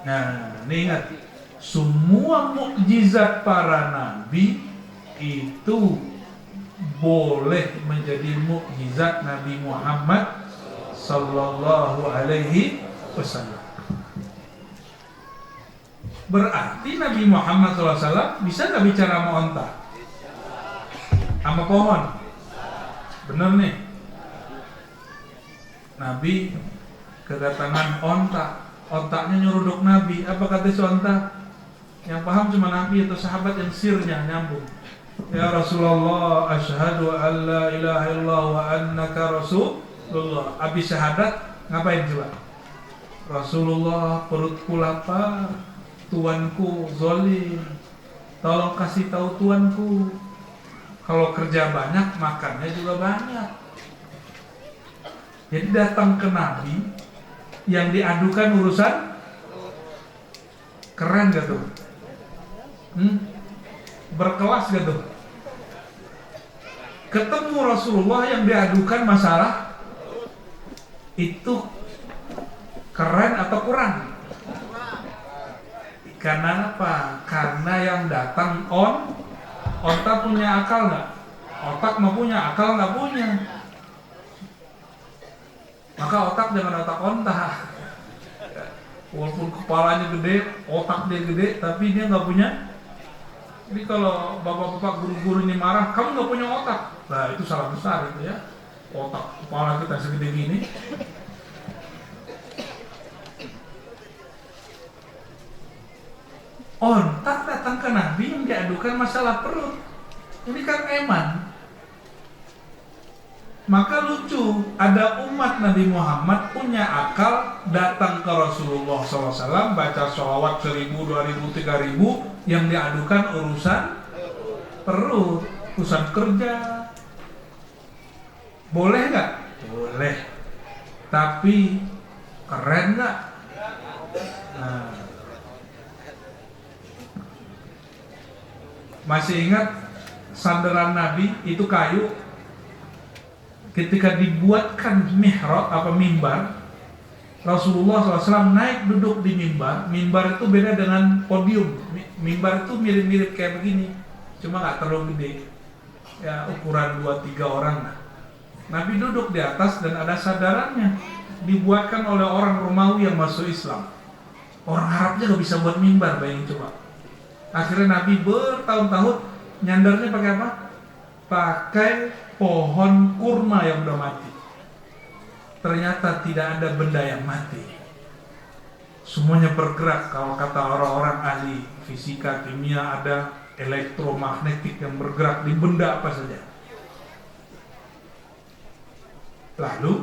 Nah, ini ingat, semua mukjizat para nabi itu boleh menjadi mukjizat Nabi Muhammad Sallallahu Alaihi Wasallam. Berarti Nabi Muhammad SAW bisa nggak bicara sama onta? Sama pohon? Bener nih. Nabi kedatangan onta. Ontanya nyeruduk Nabi. Apa kata si onta? Yang paham cuma Nabi atau sahabat yang sirnya nyambung. Ya Rasulullah, asyhadu an la ilaha illallah wa annaka rasulullah. Habis syahadat ngapain coba? Rasulullah, perutku lapar, tuanku zolim, tolong kasih tahu tuanku. Kalau kerja banyak, makannya juga banyak. Jadi datang ke Nabi yang diadukan urusan, keren gak tuh? Berkelas gak tuh? Ketemu Rasulullah yang diadukan masalah itu keren atau kurang? Karena apa? Karena yang datang onta punya akal nggak? Otak mah punya, akal nggak punya. Maka otak jangan otak onta. Walaupun kepalanya gede, otak dia gede, tapi dia nggak punya. Jadi kalau bapak-bapak guru-guru ini marah, kamu nggak punya otak. Nah itu salah besar itu ya. Otak kepala kita segede gini. Onta datang ke Nabi yang diadukan masalah perut. Ini kan eman. Maka lucu, ada umat Nabi Muhammad punya akal datang ke Rasulullah SAW, baca sholawat 1000, 2000, 3000 yang diadukan urusan perut, urusan kerja. Boleh nggak? Boleh. Tapi keren nggak? Nah. Masih ingat sandaran Nabi itu kayu? Ketika dibuatkan mihrab apa mimbar, Rasulullah SAW naik duduk di mimbar. Mimbar itu beda dengan podium. Mimbar itu mirip-mirip kayak begini, cuma nggak terlalu gede. Ya ukuran 2-3 orang lah. Nabi duduk di atas dan ada sadarannya. Dibuatkan oleh orang Romawi yang masuk Islam. Orang Arabnya nggak bisa buat mimbar, bayangin coba. Akhirnya Nabi bertahun-tahun nyandarnya pakai apa? Pakai pohon kurma yang udah mati. Ternyata tidak ada benda yang mati. Semuanya bergerak. Kalau kata orang-orang ahli fisika, kimia, ada elektromagnetik yang bergerak di benda apa saja. Lalu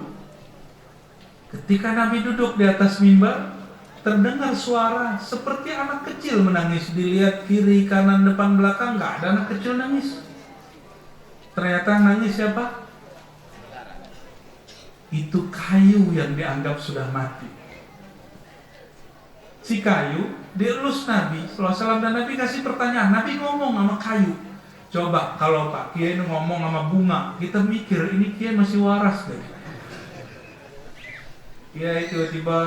ketika Nabi duduk di atas mimbar, terdengar suara seperti anak kecil menangis. Dilihat kiri, kanan, depan, belakang, nggak ada anak kecil nangis. Ternyata nangis siapa? Itu kayu yang dianggap sudah mati. Si kayu dielus Nabi SAW, dan Nabi kasih pertanyaan. Nabi ngomong sama kayu. Coba kalau Pak Kiai ngomong sama bunga, kita mikir ini Kiai masih waras deh. Kiai tiba-tiba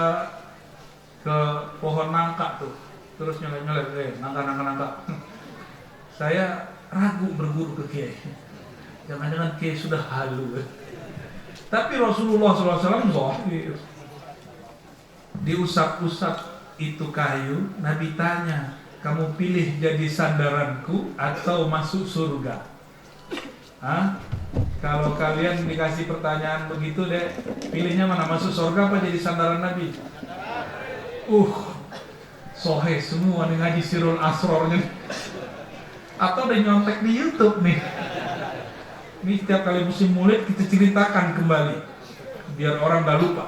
ke pohon nangka tuh, terus nyelek-nyelek, nangka. Saya ragu berguru ke Kiai. Jangan-jangan Kiai sudah halu. Tapi Rasulullah SAW zahir. Diusap-usap itu kayu, Nabi tanya, kamu pilih jadi sandaranku atau masuk surga? Hah? Kalau kalian dikasih pertanyaan begitu deh, pilihnya mana, masuk surga apa jadi sandaran Nabi? Sohe semua nih ngaji Sirul Asrornya. Atau udah nyontek di YouTube nih. Ini setiap kali musim Maulid kita ceritakan kembali, biar orang gak lupa.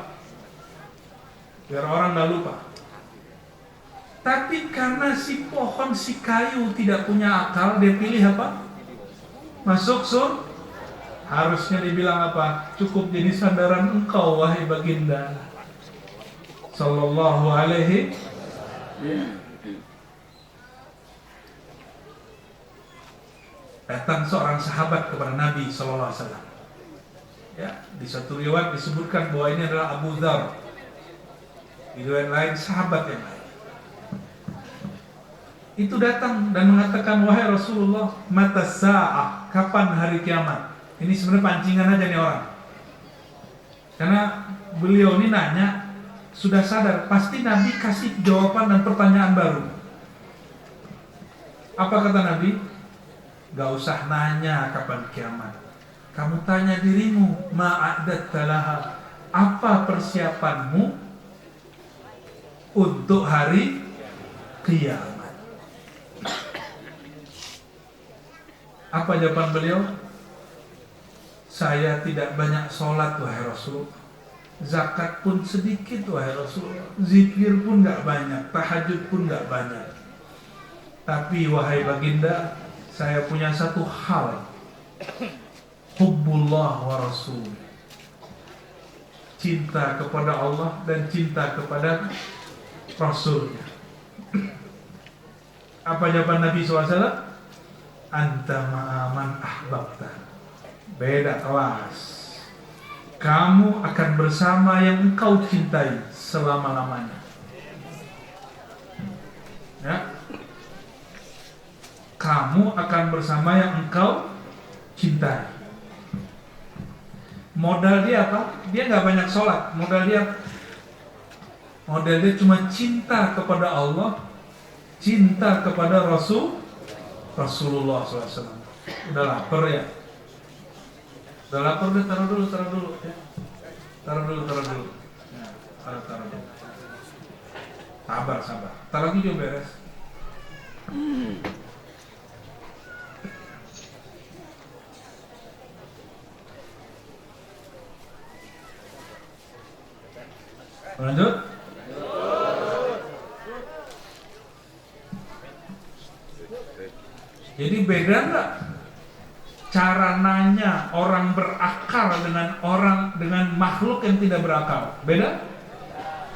Tapi karena si pohon, si kayu tidak punya akal, dia pilih apa? Masuk surga. Harusnya dibilang apa? Cukup jadi sandaran engkau wahai baginda sallallahu alaihi. Datang seorang sahabat kepada Nabi sallallahu alaihi wasallam. Ya, di satu riwayat disebutkan bahwa ini adalah Abu Dzar. Di riwayat lain sahabat yang lain. Itu datang dan mengatakan, wahai Rasulullah, mata sa'ah, kapan hari kiamat? Ini sebenarnya pancingan aja nih orang. Karena beliau ini nanya, sudah sadar, pasti Nabi kasih jawaban dan pertanyaan baru. Apa kata Nabi? Gak usah nanya kapan kiamat. Kamu tanya dirimu, ma'adatta laha, apa persiapanmu untuk hari kiamat? Apa jawaban beliau? Saya tidak banyak sholat wahai Rasul, zakat pun sedikit wahai Rasul, zikir pun gak banyak, tahajud pun gak banyak. Tapi wahai baginda, saya punya satu hal, hubbullah wa rasul, cinta kepada Allah dan cinta kepada Rasulnya. Apa jawaban Nabi SAW? Anta ma'aman ahbabta. Beda kelas. Kamu akan bersama yang engkau cintai selama-lamanya. Ya. Kamu akan bersama yang engkau cintai. Modal dia apa? Dia gak banyak sholat. Modal dia cuma cinta kepada Allah, cinta kepada Rasulullah SAW. Udah lapar ya? Udah lapar deh, taruh dulu ya. Taruh dulu ya, taruh dulu. Sabar Ntar lagi juga beres. Lanjut. Jadi beda nggak cara nanya orang berakal dengan makhluk yang tidak berakal? Beda.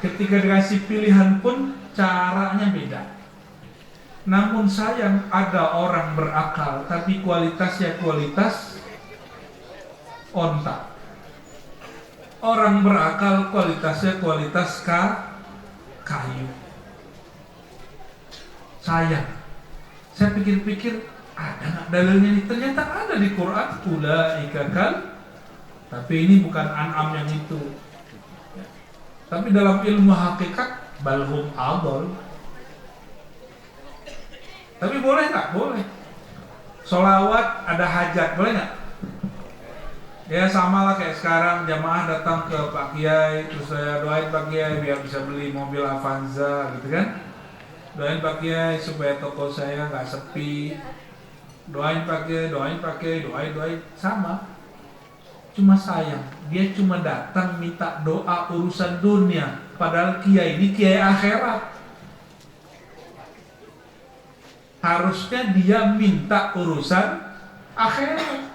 Ketika dikasih pilihan pun caranya beda. Namun sayang, ada orang berakal tapi kualitasnya kualitas onta. Orang berakal kualitasnya kualitas kayu. Sayang. Saya pikir-pikir, ada nggak dalilnya ini? Ternyata ada di Quran. Ulaika kal, tapi ini bukan an'am yang itu. Tapi dalam ilmu hakikat, balhum adol. Tapi boleh nggak? Boleh. Sholawat ada hajat, boleh nggak? Ya sama lah kayak sekarang jamaah datang ke Pak Kiai, terus saya doain Pak Kiai biar bisa beli mobil Avanza, gitu kan? Doain Pak Kiai supaya toko saya nggak sepi. Doain Pak Kiai, doain sama. Cuma sayang, dia cuma datang minta doa urusan dunia, padahal Kiai ini Kiai akhirat. Harusnya dia minta urusan akhirat.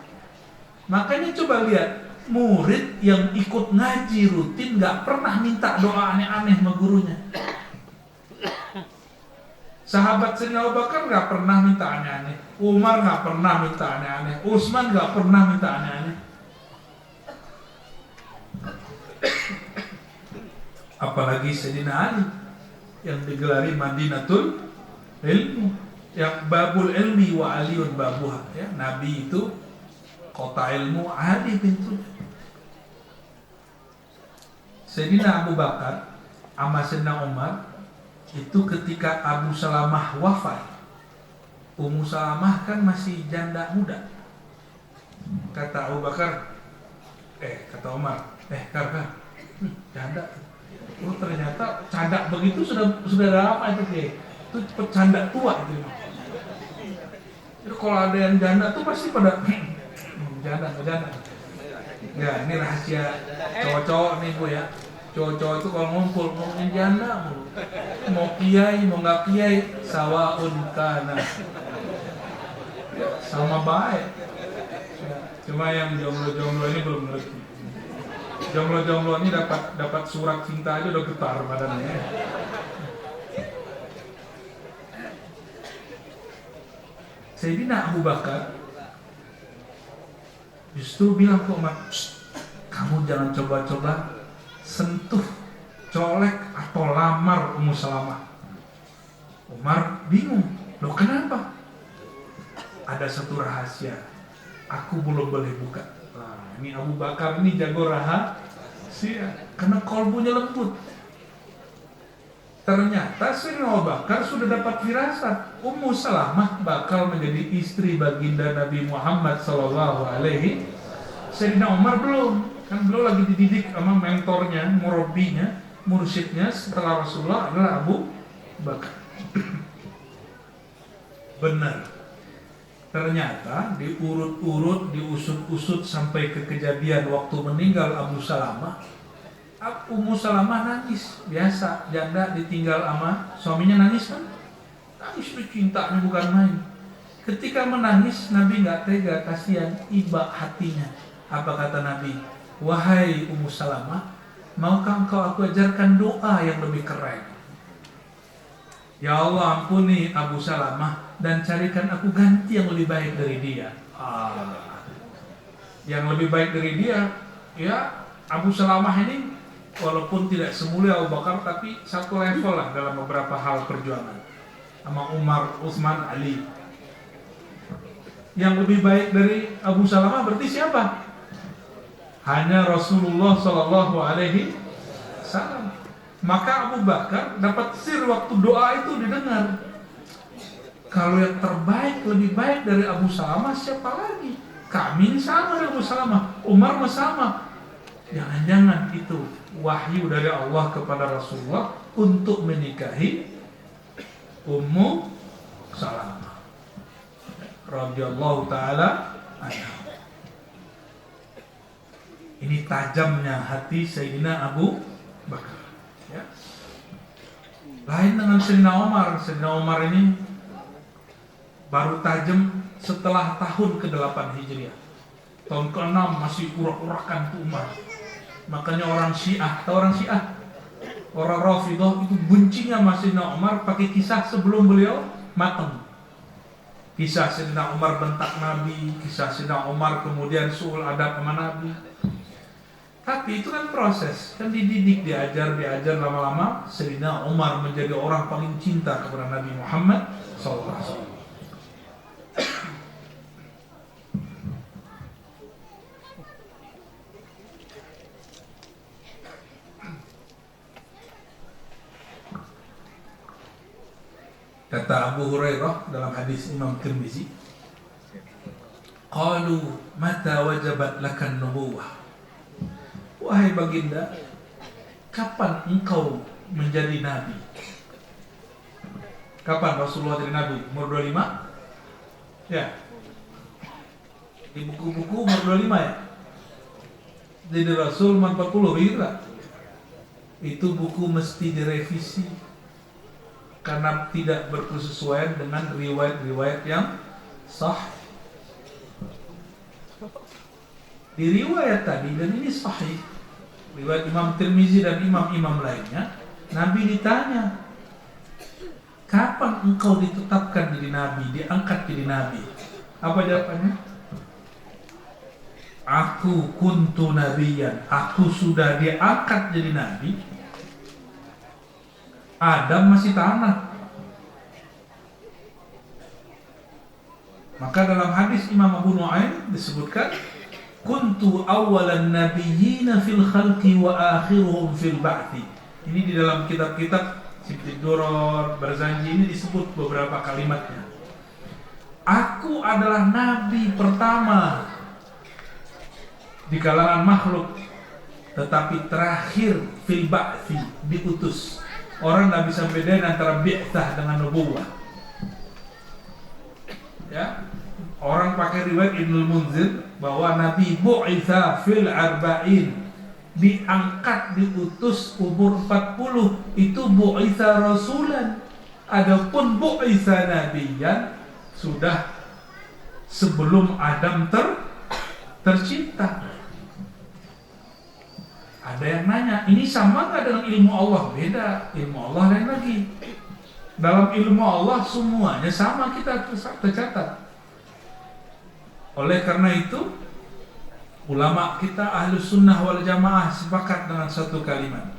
Makanya coba lihat, murid yang ikut ngaji rutin nggak pernah minta doa aneh-aneh sama gurunya. Sahabat Sayyidina Abu Bakar nggak pernah minta aneh-aneh, Umar nggak pernah minta aneh-aneh, Utsman nggak pernah minta aneh-aneh. Apalagi Sayyidina Ali yang digelari Madinatul Ilmu, yang babul ilmi wa aliun babuha, ya. Nabi itu kota ilmu, Ali pintunya. Sayyidina Abu Bakar sama Sayyidina Umar itu ketika Abu Salamah wafat, Ummu Salamah kan masih janda muda. Kata Abu Bakar, kata Umar, Kar, janda. Oh ternyata canda begitu sudah lama itu canda tua itu. Jadi kalau ada yang janda tuh pasti pada janda. Ya ini rahasia cowok-cowok nih Bu ya. Cowok-cowok itu kalau ngumpul ngomongin janda, mau kiai mau nggak kiai, sawaun kana, sama baik. Cuma yang jomblo-jomblo ini belum ngerti. Jomblo-jomblo ini dapat surat cinta aja udah getar badannya. Sayyidina Abu Bakar justru bilang ke Umar, kamu jangan coba-coba sentuh, colek atau lamar Ummu Salamah. Umar bingung, loh kenapa? Ada satu rahasia, aku belum boleh buka. Nah, ini Abu Bakar ini jago rahasia karena kolbunya lembut. Ternyata Sayyidina Abu Bakar sudah dapat firasat Ummu Salamah bakal menjadi istri baginda Nabi Muhammad SAW. Sayyidina Umar belum, kan belum lagi dididik sama mentornya, murabinya, mursyidnya setelah Rasulullah adalah Abu Bakar. Benar. Ternyata diurut-urut, diusut-usut sampai ke kejadian waktu meninggal Abu Salamah. Ummu Salamah nangis, biasa janda ditinggal sama suaminya nangis kan? Nangis itu cintanya bukan main. Ketika menangis Nabi nggak tega, kasihan, iba hatinya. Apa kata Nabi? Wahai Ummu Salamah, maukah engkau aku ajarkan doa yang lebih keren? Ya Allah ampuni Abu Salamah dan carikan aku ganti yang lebih baik dari dia. Yang lebih baik dari dia, ya Abu Salamah ini walaupun tidak semulia Abu Bakar tapi satu level lah dalam beberapa hal perjuangan sama Umar, Utsman, Ali. Yang lebih baik dari Abu Salamah berarti siapa? Hanya Rasulullah Shallallahu Alaihi Wasallam. Maka Abu Bakar dapat sir waktu doa itu didengar. Kalau yang terbaik, lebih baik dari Abu Salamah siapa lagi? Kami ini sama dengan Abu Salamah, Umar sama. Jangan-jangan itu wahyu dari Allah kepada Rasulullah untuk menikahi Ummu Salamah radhiyallahu taala anha. Ini tajamnya hati Sayyidina Abu Bakar, ya. Lain dengan Sayyidina Umar. Sayyidina Umar ini baru tajam setelah tahun ke-8 Hijriah. Tahun ke-6 masih urak-urakan tuh Umar. Makanya orang Syiah, tahu orang Syiah? Orang Rafidhah itu bencinya Sayyidina Umar pakai kisah sebelum beliau matang. Kisah Sayyidina Umar bentak Nabi, kisah Sayyidina Umar kemudian suul adab sama Nabi. Tapi itu kan proses, kan dididik, diajar lama-lama Sayyidina Umar menjadi orang paling cinta kepada Nabi Muhammad SAW. Kata Abu Hurairah dalam hadis Imam Tirmizi, qalu mata wajabat lakan nubuwah. Wahai baginda, kapan engkau menjadi nabi? Kapan Rasulullah jadi nabi? Umur 25? Ya. Di buku-buku umur 25 ya. Jadi Rasul umur 40, begitu tak? Itu buku mesti direvisi karena tidak berkesesuaian dengan riwayat-riwayat yang sah. Di riwayat tadi, dan ini sahih, riwayat Imam Tirmizi dan imam-imam lainnya, Nabi ditanya, kapan engkau ditetapkan jadi nabi, diangkat jadi nabi? Apa jawabannya? Aku kuntu nabiyan, aku sudah diangkat jadi nabi Adam masih tanah. Maka dalam hadis Imam Abu Nu'aim disebutkan, kuntu awalan nabiyyina fil khalqi wa akhiruhum fil ba'thi. Ini di dalam kitab-kitab Sibti Duror, Barzanji ini disebut beberapa kalimatnya. Aku adalah nabi pertama di kalangan makhluk, tetapi terakhir fil ba'thi, diutus. Orang nggak bisa bedain antara bi'tsah dengan nubuwah. Ya, orang pakai riwayat Ibnul Munzir bahwa Nabi bu'itsa fil arba'in, diangkat diutus umur 40, itu bu'itsa rasulan. Adapun bu'itsa nabiyan sudah sebelum Adam tercipta. Ada yang nanya, ini sama nggak dengan ilmu Allah? Beda, ilmu Allah lain lagi. Dalam ilmu Allah semuanya sama kita tercatat. Oleh karena itu, ulama kita Ahlus Sunnah wal Jamaah sepakat dengan satu kalimat,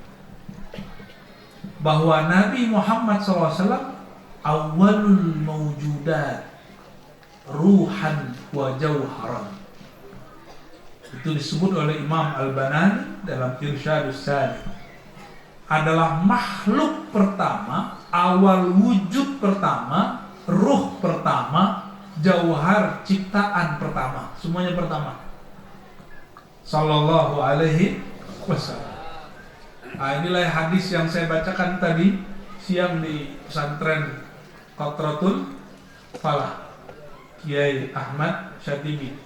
bahwa Nabi Muhammad SAW awalul mawjudat ruhan wa jauharan. Itu disebut oleh Imam Al-Banani dalam Irsyadus Salik. Adalah makhluk pertama, awal wujud pertama, ruh pertama, jauhar ciptaan pertama, semuanya pertama. Sallallahu alaihi wasallam. Nah, inilah hadis yang saya bacakan tadi siang di pesantren Qatratul Falah, Kiai Ahmad Syatibi.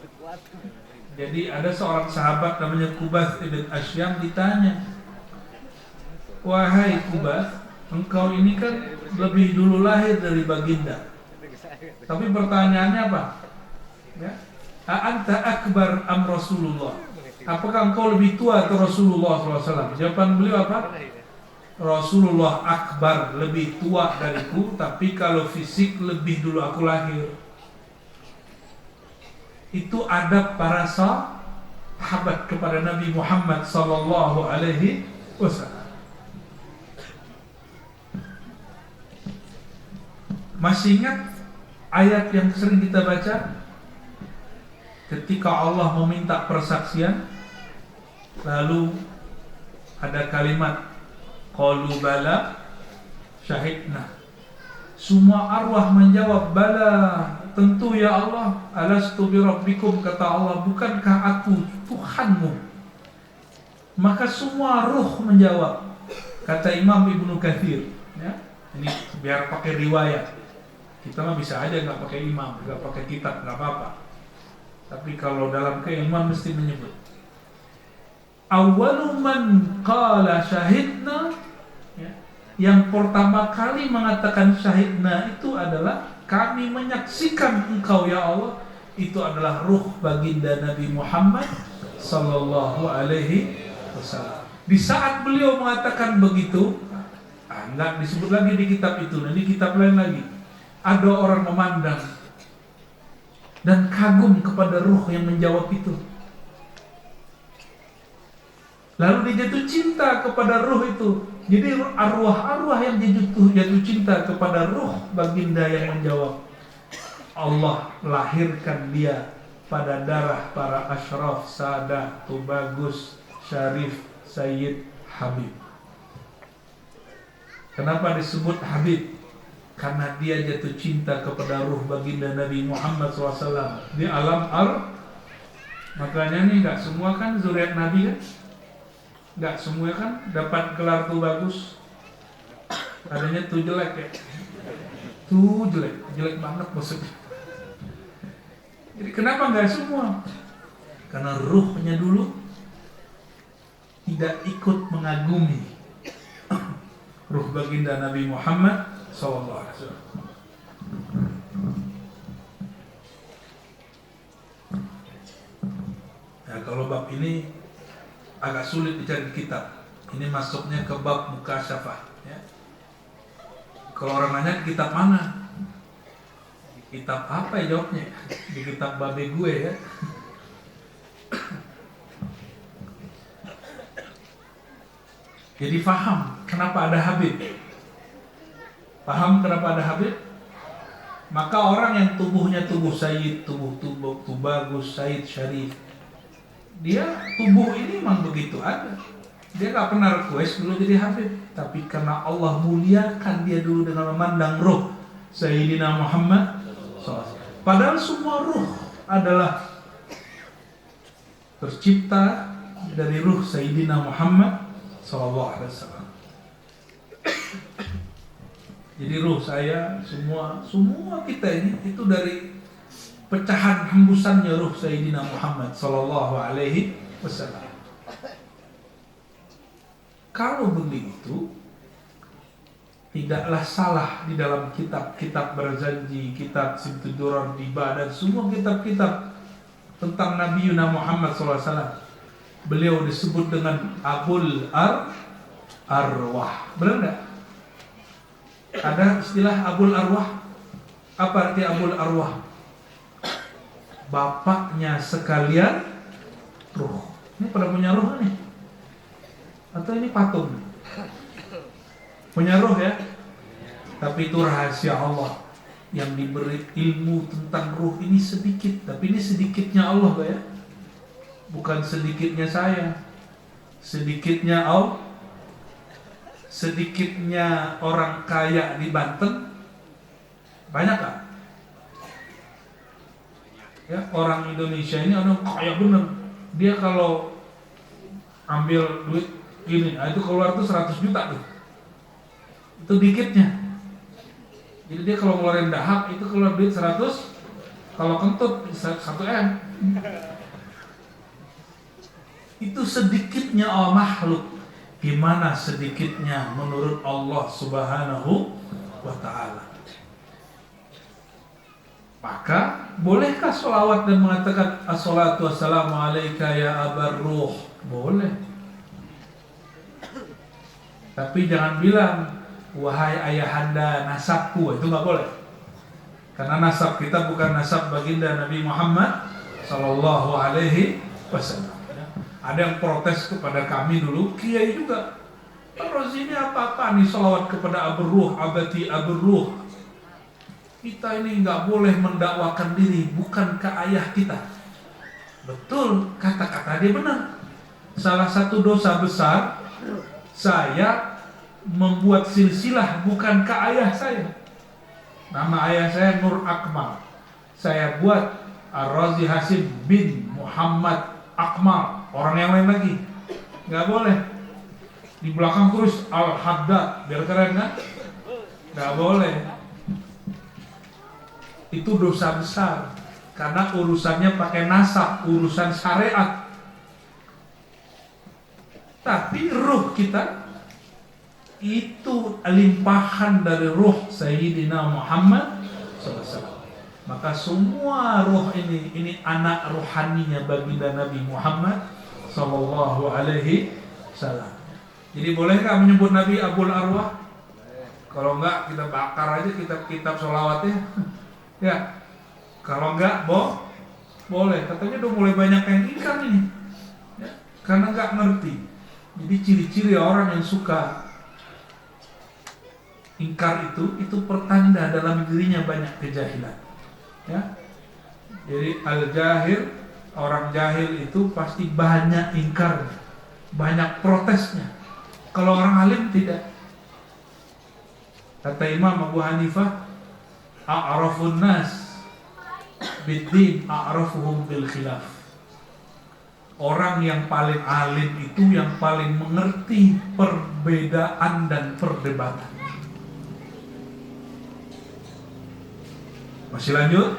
Jadi ada seorang sahabat namanya Kubas ibn Asyam ditanya, wahai Kubas, engkau ini kan lebih dulu lahir dari baginda. Tapi pertanyaannya apa? Ya, a'anta akbar am Rasulullah? Apakah engkau lebih tua atau Rasulullah SAW? Jawaban beliau apa? Rasulullah akbar, lebih tua dariku, tapi kalau fisik lebih dulu aku lahir. Itu adab para sahabat kepada Nabi Muhammad sallallahu alaihi wasallam. Masih ingat ayat yang sering kita baca ketika Allah meminta persaksian, lalu ada kalimat qalu bala syahidna. Semua arwah menjawab, bala, tentu ya Allah. Alastu bi rabbikum, kata Allah, bukankah aku Tuhanmu? Maka semua ruh menjawab. Kata Imam Ibnu Katsir, ya, ini biar pakai riwayat. Kita mah bisa aja nggak pakai imam, nggak pakai kitab, nggak apa-apa. Tapi kalau dalam keilmuan mesti menyebut. Awwalu man qala syahidna, ya, yang pertama kali mengatakan syahidna itu adalah kami menyaksikan engkau ya Allah. Itu adalah ruh baginda Nabi Muhammad sallallahu alaihi wasallam. Di saat beliau mengatakan begitu, enggak disebut lagi di kitab itu, di kitab lain lagi. Ada orang memandang dan kagum kepada ruh yang menjawab itu. Lalu dia jatuh cinta kepada ruh itu. Jadi arwah-arwah yang jatuh cinta kepada ruh baginda yang menjawab. Allah lahirkan dia pada darah para asyraf, sadah, tubagus, syarif, sayyid, habib. Kenapa disebut habib? Karena dia jatuh cinta kepada ruh baginda Nabi Muhammad SAW di alam Makanya nih, gak semua kan zuriat Nabi kan, gak semua kan dapat gelar tuh bagus. Adanya tuh jelek ya, tuh jelek banget maksudnya. Jadi kenapa gak semua? Karena ruhnya dulu tidak ikut mengagumi ruh baginda Nabi Muhammad sallallahu alaihi wasallam. Nah, kalau bab ini agak sulit dicari di kitab. Ini masuknya ke bab mukasyafah, ya. Kalau orang nanya di kitab mana? Kitab apa ya jawabnya? Di kitab babe gue ya. Jadi faham kenapa ada Habib. Paham kenapa ada Habib? Maka orang yang tubuhnya tubuh Sayyid, tubuh bagus, Sayyid Syarif, dia tubuh ini memang begitu ada. Dia gak pernah request dulu jadi Habib, tapi karena Allah muliakan dia dulu dengan memandang ruh Sayyidina Muhammad SAW. Padahal semua ruh adalah tercipta dari ruh Sayyidina Muhammad SAW. Jadi ruh saya, semua kita ini itu dari pecahan hembusannya ruh Sayyidina Muhammad sallallahu alaihi wasallam. Kalau begitu, tidaklah salah di dalam kitab-kitab berjanji, kitab Simtudurar Diba dan semua kitab-kitab tentang Nabi Yuna Muhammad sallallahu alaihi wasallam. Beliau disebut dengan Abul Arwah. Benar enggak? Ada istilah Abul Arwah. Apa arti Abul Arwah? Bapaknya sekalian ruh. Ini pada punya ruh nih? Atau ini patung? Punya ruh ya? Tapi itu rahasia Allah. Yang diberi ilmu tentang ruh ini sedikit. Tapi ini sedikitnya Allah ya. Bukan sedikitnya saya. Sedikitnya Allah. Sedikitnya orang kaya di Banten. Banyak gak? Ya, orang Indonesia ini orang kaya bener. Dia kalau ambil duit gini, itu keluar tuh 100 juta tuh. Itu dikitnya. Jadi dia kalau ngeluarin dahak itu keluar duit 100. Kalau kentut 1 M. Itu sedikitnya makhluk. Gimana sedikitnya menurut Allah Subhanahu wa ta'ala. Maka bolehkah sholawat dan mengatakan as-salatu wassalamu alaika ya abar ruh? Boleh. Tapi jangan bilang wahai ayahanda nasabku, itu gak boleh. Karena nasab kita bukan nasab baginda Nabi Muhammad sallallahu alaihi wasallam. Ada yang protes kepada kami dulu, kiai juga. Terus ini apa-apa nih sholawat kepada Abur Ruh, abati Abur Ruh. Kita ini nggak boleh mendakwakan diri, bukan ke ayah kita. Betul, kata-kata dia benar. Salah satu dosa besar, saya membuat silsilah bukan ke ayah saya. Nama ayah saya Nur Akmal. Saya buat Ar-Razi Hasim bin Muhammad Akmal. Orang yang lain lagi nggak boleh. Di belakang terus Al-Haddad, biar keren kan? Nggak boleh. Itu dosa besar karena urusannya pakai nasab, urusan syariat. Tapi ruh kita itu limpahan dari ruh Sayyidina Muhammad SAW. Maka semua ruh ini anak ruhaninya baginda Nabi Muhammad sallallahu alaihi wasallam. Jadi bolehkah menyebut Nabi Abul Arwah? Kalau enggak kita bakar aja kitab sholawatnya. Ya. Kalau enggak boleh. Katanya udah mulai banyak yang ingkar ini. Ya. Karena enggak ngerti. Jadi ciri-ciri orang yang suka ingkar itu pertanda dalam dirinya banyak kejahilan. Ya. Jadi al-jahil, orang jahil itu pasti banyak ingkarnya, banyak protesnya. Kalau orang alim tidak. Kata Imam Abu Hanifah, a'rafun nas bid-din a'rafuhum bil khilaf. Orang yang paling alim itu yang paling mengerti perbedaan dan perdebatan. Masih lanjut?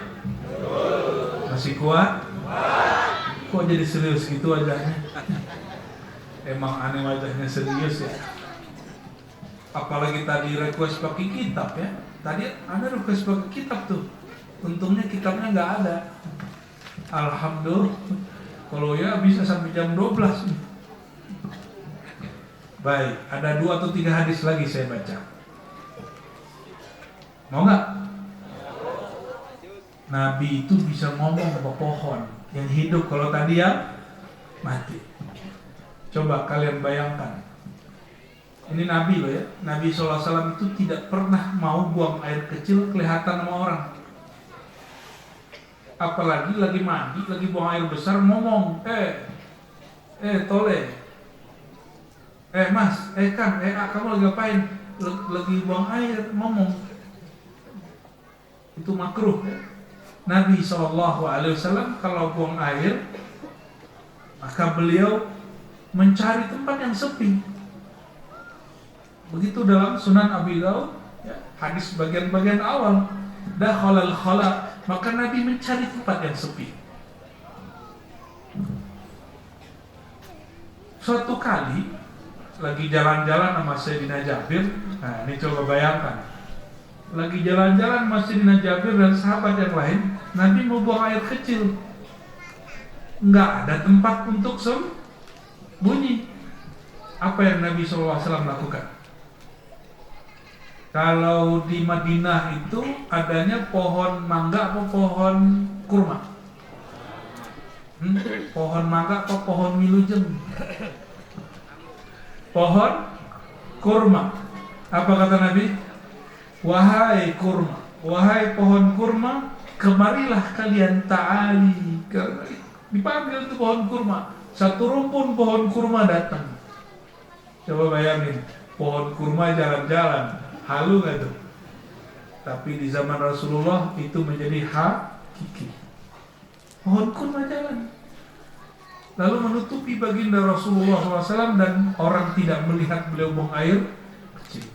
Masih kuat? Kok jadi serius gitu wajahnya? Emang aneh wajahnya serius ya. Apalagi tadi request pakai kitab ya. Tadi ada request pakai kitab tuh. Untungnya kitabnya nggak ada. Alhamdulillah. Kalau ya bisa sampai jam 12. Baik, ada 2 atau 3 hadis lagi saya baca. Mau nggak? Nabi itu bisa ngomong ke pohon yang hidup, kalau tadi yang mati. Coba kalian bayangkan, Ini Nabi loh ya. Nabi SAW itu tidak pernah mau buang air kecil kelihatan sama orang. Apalagi lagi mandi, lagi buang air besar, ngomong, tole, mas, Kang, kamu lagi ngapain? Lagi buang air, ngomong. Itu makruh ya. Nabi SAW kalau buang air, maka beliau mencari tempat yang sepi. Begitu dalam Sunan Abi Daud, ya, hadis bagian-bagian awal, dakhalal khala, maka Nabi mencari tempat yang sepi. Suatu kali lagi jalan-jalan sama Sayyidina Jabir, nah ini coba bayangkan, lagi jalan-jalan sama Sayyidina Jabir dan sahabat yang lain, Nabi mau buang air kecil, nggak ada tempat untuk sembunyi. Apa yang Nabi SAW lakukan? Kalau di Madinah itu adanya pohon mangga atau pohon kurma? Pohon mangga atau pohon wilujeng? Pohon kurma. Apa kata Nabi? Wahai kurma, wahai pohon kurma, kemarilah kalian ta'ali. Dipanggil itu pohon kurma. Satu rumpun pohon kurma datang. Coba bayangin, pohon kurma jalan-jalan. Halu nggak tuh? Tapi di zaman Rasulullah itu menjadi hakiki. Pohon kurma jalan, lalu menutupi baginda Rasulullah SAW dan orang tidak melihat beliau buang air kecil.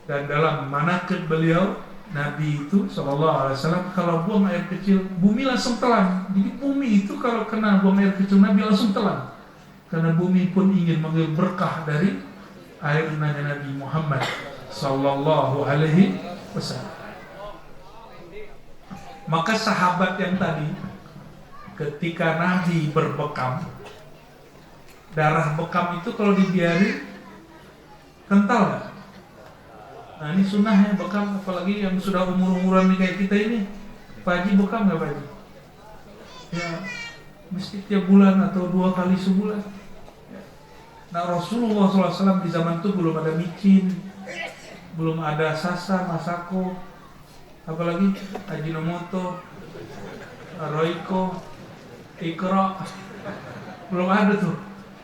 Dan dalam manaqib beliau, Nabi itu SAW kalau buang air kecil, bumi langsung telan. Jadi bumi itu kalau kena buang air kecil, Nabi langsung telan. Karena bumi pun ingin mengambil berkah dari air Nabi Muhammad sallallahu alaihi wasallam. Maka sahabat yang tadi ketika Nabi berbekam, darah bekam itu kalau dibiarin kental gak? Nah ini sunnahnya bekam, apalagi yang sudah umur-umuran kayak kita ini. Pak Haji bekam gak Pak Haji? Ya mesti tiap bulan atau 2 kali sebulan. Nah Rasulullah SAW di zaman itu belum ada micin, belum ada Sasa, Masako, apalagi Ajinomoto, Royco, Ikro, belum ada tuh.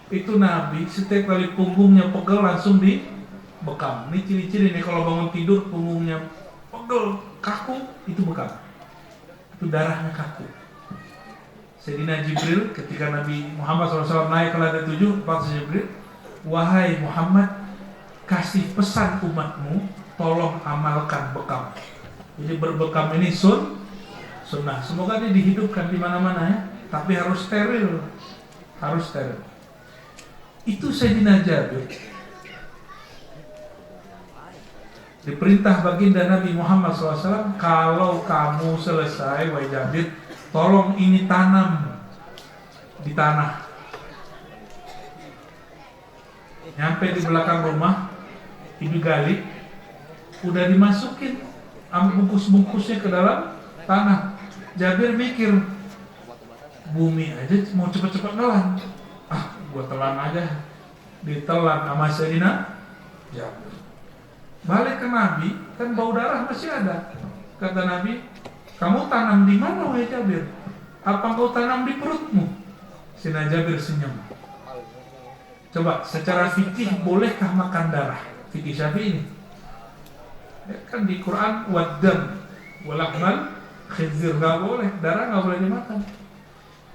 Itu Nabi setiap kali punggungnya pegel langsung dibekam. Ini ciri-ciri nih kalau bangun tidur punggungnya pegel, kaku, itu bekam. Itu darahnya kaku. Sayyidina Jibril ketika Nabi Muhammad SAW naik ke lantai 7, kata Jibril, wahai Muhammad, kasih pesan umatmu, tolong amalkan bekam. Jadi berbekam ini sunnah. Semoga dia dihidupkan di mana-mana ya, tapi harus steril, harus steril. Itu Sayyidina Jabir diperintah baginda Nabi Muhammad SAW, kalau kamu selesai, wahai Jabir, tolong ini tanam di tanah. Nyampe di belakang rumah, ibu gali, udah dimasukin bungkus-bungkusnya ke dalam tanah. Jabir mikir, bumi aja mau cepet-cepet nelan, gua telan aja. Ditelan sama Sayyidina Jabir. Balik ke Nabi, kan bau darah masih ada. Kata Nabi, kamu tanam di mana wahai Jabir? Apa kau tanam di perutmu? Sayyidina Jabir senyum. Coba secara fikih bolehkah makan darah? Fikih Syafi'i ini. Ya, kan di Quran waddam walahmal khinzir, nggak boleh, darah nggak boleh dimakan.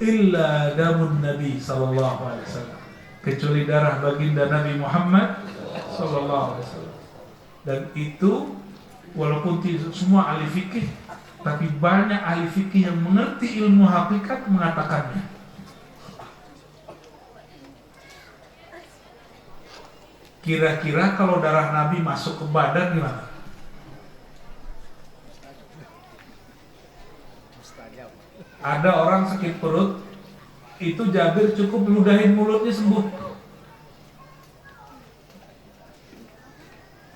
Illa damun Nabi sallallahu alaihi wasallam, kecuali darah baginda Nabi Muhammad sallallahu alaihi wasallam. Dan itu walaupun tidak semua ahli fikih, tapi banyak ahli fikih yang mengerti ilmu hakikat mengatakannya. Kira-kira kalau darah Nabi masuk ke badan gimana? Ada orang sakit perut, itu Jabir cukup meludahin mulutnya sembuh.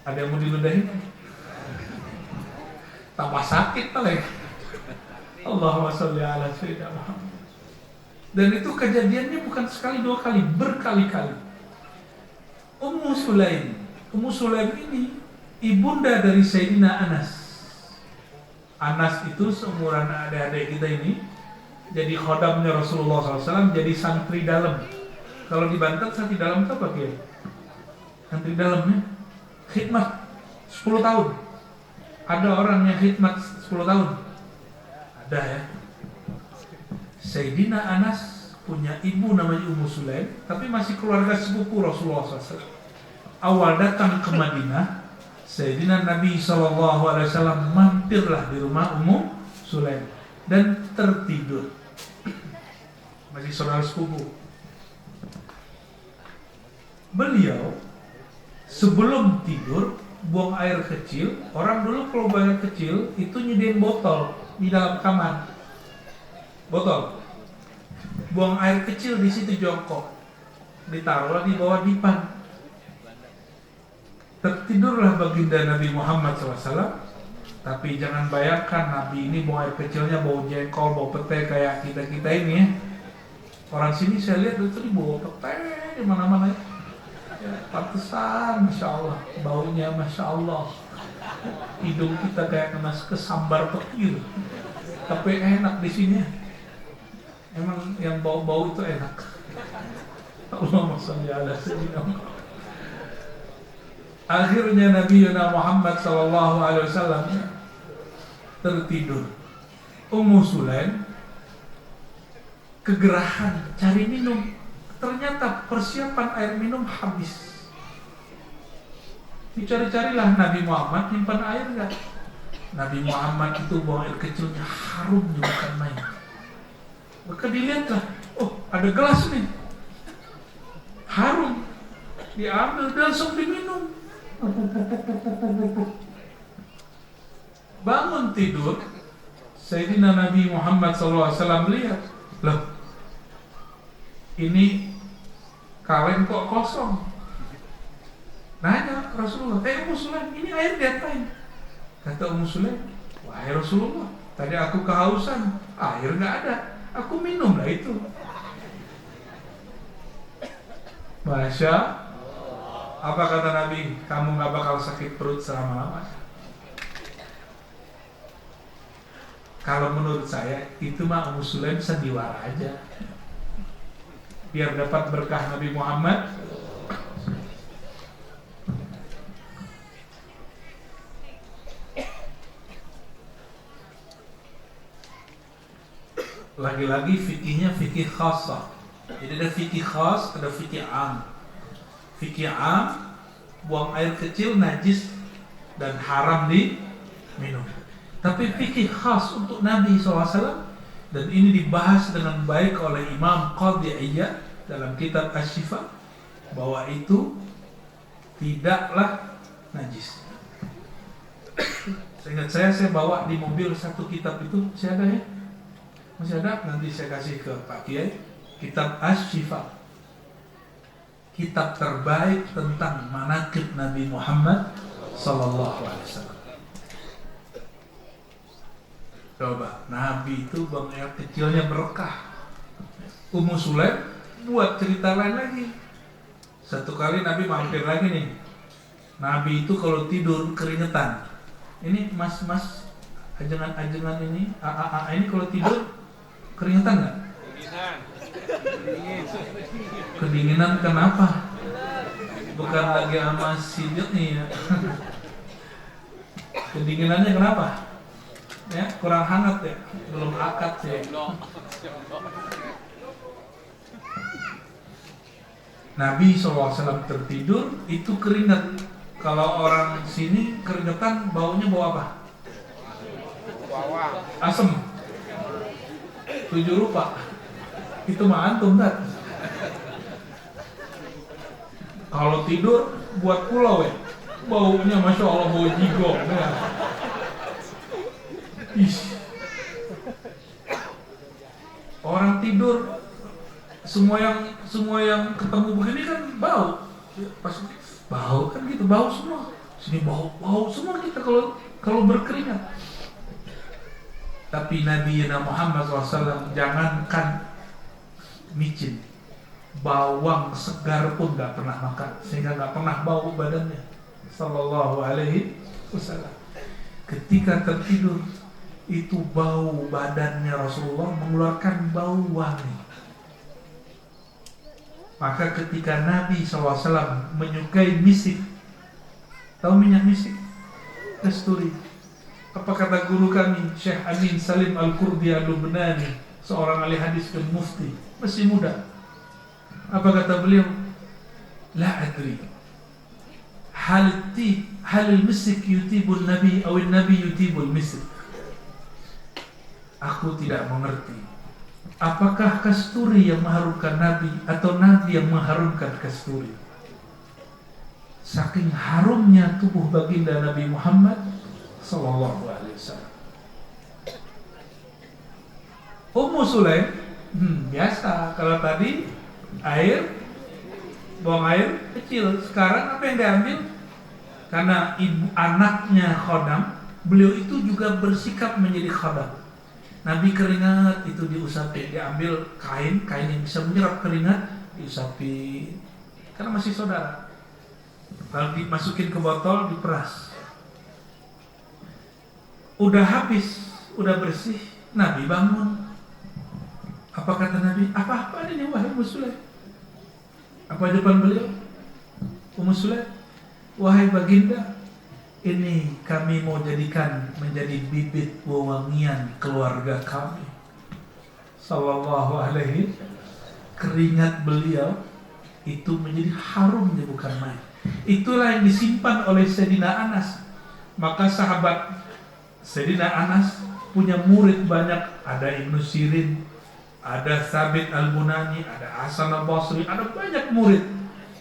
Ada yang mau diludahin? Tambah sakit paling. Allahumma sholli ala sayyidina Muhammad. Dan itu kejadiannya bukan sekali 2 kali, berkali-kali. Ummu Sulaim. Ummu Sulaim ini ibunda dari Sayyidina Anas. Anas itu seumuran adik-adik kita ini, jadi khodamnya Rasulullah SAW, jadi santri dalam. Kalau di Banten santri dalam itu apa ya? Santri dalamnya khidmat 10 tahun. Ada orang yang khidmat 10 tahun? Ada ya. Sayyidina Anas punya ibu namanya Ummu Sulaim, tapi masih keluarga sepupu Rasulullah SAW. Awal datang ke Madinah, Sayyidina Nabi SAW mampirlah di rumah Ummu Sulaim dan tertidur. Masih saudara sepupu. Beliau sebelum tidur buang air kecil. Orang dulu kalau buang air kecil itu nyediain botol di dalam kamar. Botol. Buang air kecil di situ jongkok. Ditaruhlah di bawah dipan. Tertidurlah baginda Nabi Muhammad SAW. Tapi jangan bayangkan Nabi ini buang air kecilnya bau jengkol, bau pete kayak kita-kita ini ya. Orang sini saya lihat itu dibawa pete di mana-mana ya. Pantesan, Masya Allah, baunya Masya Allah. Hidung kita kayak kena kesambar petir. Tapi enak di sini. Emang yang bau-bau itu enak. Allahumma shalli ala sayyidina Muhammad. Akhirnya Nabi Muhammad SAW tertidur. Ummu Sulaim kegerahan cari minum. Ternyata persiapan air minum habis. Dicari-carilah Nabi Muhammad nyimpan air enggak? Nabi Muhammad itu buang air kecilnya harum juga bukan main. Maka dilihatlah, oh ada gelas nih, harum, diambil dan langsung diminum. Bangun tidur, Sayyidina Nabi Muhammad SAW lihat, loh, ini kaleng kok kosong. Nanya Rasulullah, Ummu Sulaim, ini air diapain? Kata Ummu Sulaim, wahai Rasulullah, tadi aku kehausan, air nggak ada, aku minum lah itu. Masya, apa kata Nabi? Kamu nggak bakal sakit perut selama-lamanya. Kalau menurut saya itu mah Ummu Sulaim sandiwara aja, biar dapat berkah Nabi Muhammad. Lagi-lagi fikihnya fikih khasah. Jadi ada fikih khas, ada fikih am. Fikih am, buang air kecil najis dan haram diminum. Tapi fikih khas untuk Nabi SAW, dan ini dibahas dengan baik oleh Imam Qadhi Iyad dalam kitab Asy-Syifa, bahwa itu tidaklah najis. Seingat saya bawa di mobil satu kitab itu, masih ada ya? Masih ada, nanti saya kasih ke Pak Kiai. Kitab Asy-Syifa, kitab terbaik tentang manaqib Nabi Muhammad SAW. Coba, Nabi itu buang air kecilnya berkah. Ummu Sulaim buat cerita lain lagi. Satu kali Nabi mampir lagi nih. Nabi itu kalau tidur keringetan. Ini mas-mas ajengan-ajengan ini, ini kalau tidur keringetan nggak? Kedinginan kenapa? Bukan lagi sama sidik nih ya. Kedinginannya kenapa? Ya, kurang hangat ya, belum akad sih. Nabi SAW tertidur itu keringat. Kalau orang sini keringetan baunya bau apa? Asem. 7 rupa. Itu mah antum kan? Kalau tidur buat pulau ya, baunya Masya Allah bau jigong ya. Orang tidur semua yang ketemu begini kan bau. Pas bau kan gitu, bau semua. Sini bau semua kita kalau berkeringat. Tapi Nabi Muhammad SAW jangankan micin, bawang segar pun nggak pernah makan, sehingga nggak pernah bau badannya. Sallallahu alaihi wasallam. Ketika tertidur, itu bau badannya Rasulullah mengeluarkan bau wangi. Maka ketika Nabi SAW menyukai misik, tahu minyak misik? Kasturi. Apa kata guru kami, Syekh Amin Salim Al-Qurdi Al-Lubnani, seorang ahli hadis dan mufti, masih muda. Apa kata beliau? La adri hal al-misik yutibul nabi atau nabi yutibul misik. Aku tidak mengerti, apakah kasturi yang mengharumkan nabi atau nabi yang mengharumkan kasturi. Saking harumnya tubuh baginda Nabi Muhammad sallallahu alaihi wasallam. Ummu Sulaim, biasa kalau tadi buang air kecil, sekarang apa yang diambil? Karena ibu anaknya khodam, beliau itu juga bersikap menjadi khodam. Nabi keringat itu diusapi, diambil kain yang bisa menyerap keringat, diusapi, karena masih saudara. Kalau dimasukin ke botol, diperas. Udah habis, udah bersih, Nabi bangun. Apa kata Nabi? Apa-apa ini wahai Ummu Sulaim? Apa jawaban beliau? Ummu Sulaim, wahai baginda, ini kami mau jadikan menjadi bibit wewangian keluarga kami. Sallallahu alaihi. Keringat beliau itu menjadi harumnya bukan main. Itulah yang disimpan oleh Sayyidina Anas. Maka sahabat Sayyidina Anas punya murid banyak. Ada Ibnu Sirin, ada Thabit Al-Bunani, ada Hasan Al-Basri, ada banyak murid.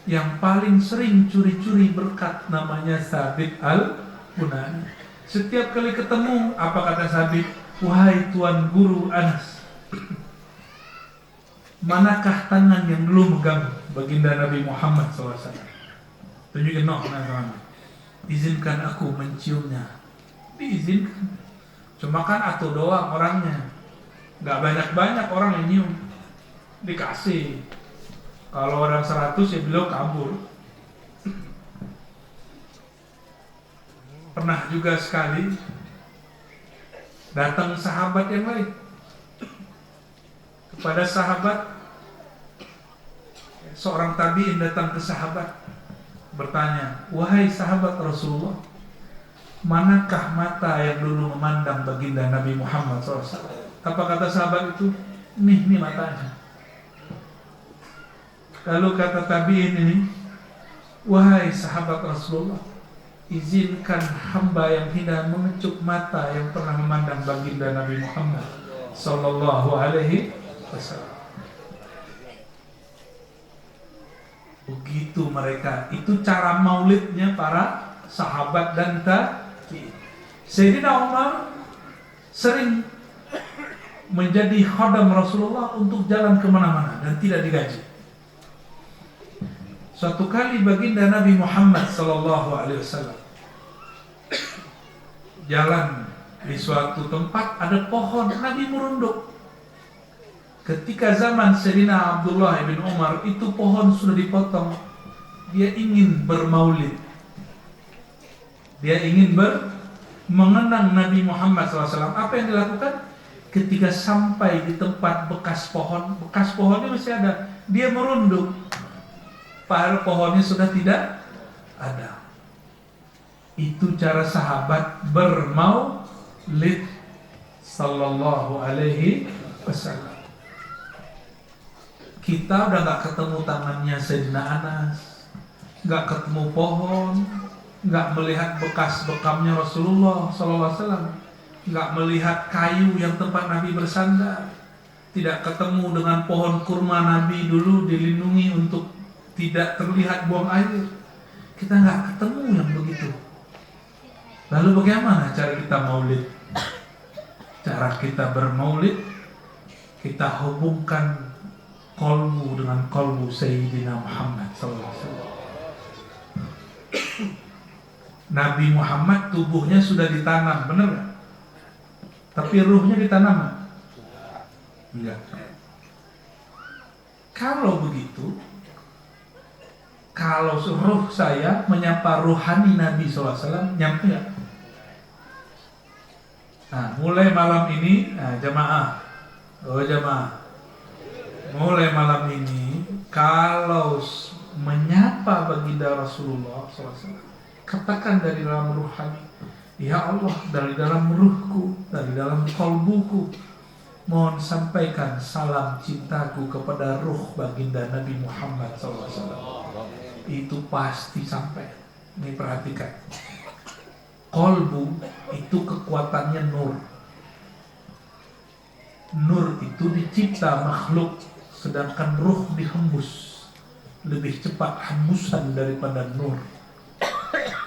Yang paling sering curi-curi berkat namanya Thabit Al-Bunani. Setiap kali ketemu, apa kata Thabit? Wahai Tuan Guru Anas, manakah tangan yang dulu megang baginda Nabi Muhammad SAW? Tunjukin tangan. Izinkan aku menciumnya. Diizinkan. Cuma kan atuh doang orangnya, gak banyak-banyak orang yang nyium. Dikasih. Kalau orang 100 ya beliau kabur. Pernah juga sekali datang sahabat yang lain kepada sahabat, seorang tabi'in datang ke sahabat bertanya, wahai sahabat Rasulullah, manakah mata yang dulu memandang baginda Nabi Muhammad SAW? Apa kata sahabat itu? Nih matanya. Lalu kata tabi'in ini, wahai sahabat Rasulullah, izinkan hamba yang hina mengecup mata yang pernah memandang baginda Nabi Muhammad sallallahu alaihi wasallam. Begitu mereka, itu cara maulidnya para sahabat dan tabi'in. Sayyidina Umar sering menjadi khadam Rasulullah untuk jalan kemana-mana dan tidak digaji. Suatu kali baginda Nabi Muhammad sallallahu alaihi wasallam jalan di suatu tempat, ada pohon, Nabi merunduk. Ketika zaman Sayyidina Abdullah bin Umar, itu pohon sudah dipotong. Dia ingin bermaulid, dia ingin mengenang Nabi Muhammad SAW. Apa yang dilakukan? Ketika sampai di tempat bekas pohonnya masih ada, dia merunduk. Padahal pohonnya sudah tidak ada. Itu cara sahabat bermaulid sallallahu alaihi wasallam. Kita udah gak ketemu tangannya Sayyidina Anas, gak ketemu pohon, gak melihat bekas bekamnya Rasulullah sallallahu alaihi wasallam, gak melihat kayu yang tempat Nabi bersandar, tidak ketemu dengan pohon kurma Nabi dulu dilindungi untuk tidak terlihat buang air. Kita nggak ketemu yang begitu. Lalu bagaimana cara kita maulid? Cara kita bermaulid, kita hubungkan kolbu dengan kolbu Sayyidina Muhammad SAW. Nabi Muhammad tubuhnya sudah ditanam, benar nggak? Tapi ruhnya ditanam? Enggak. Kalau begitu, kalau ruh saya menyapa ruhani Nabi SAW, nyampe nggak? Nah, mulai malam ini, jamaah, mulai malam ini, kalau menyapa baginda Rasulullah SAW, katakan dari dalam ruhani, ya Allah, dari dalam ruhku, dari dalam kalbuku, mohon sampaikan salam cintaku kepada ruh baginda Nabi Muhammad SAW. Itu pasti sampai. Ini perhatikan, kolbu itu kekuatannya nur. Nur itu dicipta makhluk, sedangkan ruh dihembus. Lebih cepat hembusan daripada nur.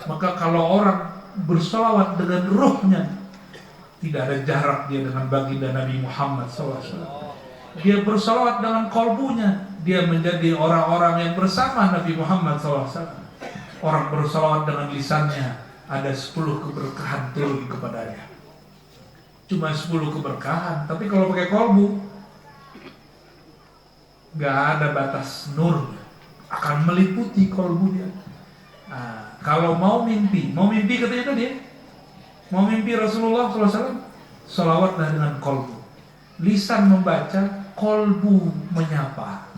Maka kalau orang bersolawat dengan ruhnya, tidak ada jarak dia dengan baginda Nabi Muhammad SAW. Dia bersolawat dengan kolbunya, dia menjadi orang-orang yang bersama Nabi Muhammad SAW. Orang bersolawat dengan lisannya, ada 10 keberkahan turun kepadanya. Cuma 10 keberkahan, tapi kalau pakai kolbu, gak ada batas nur, akan meliputi kolbunya. Nah, kalau mau mimpi katanya tadi ya, mau mimpi Rasulullah SAW, sholawatlah dengan kolbu. Lisan membaca, kolbu menyapa.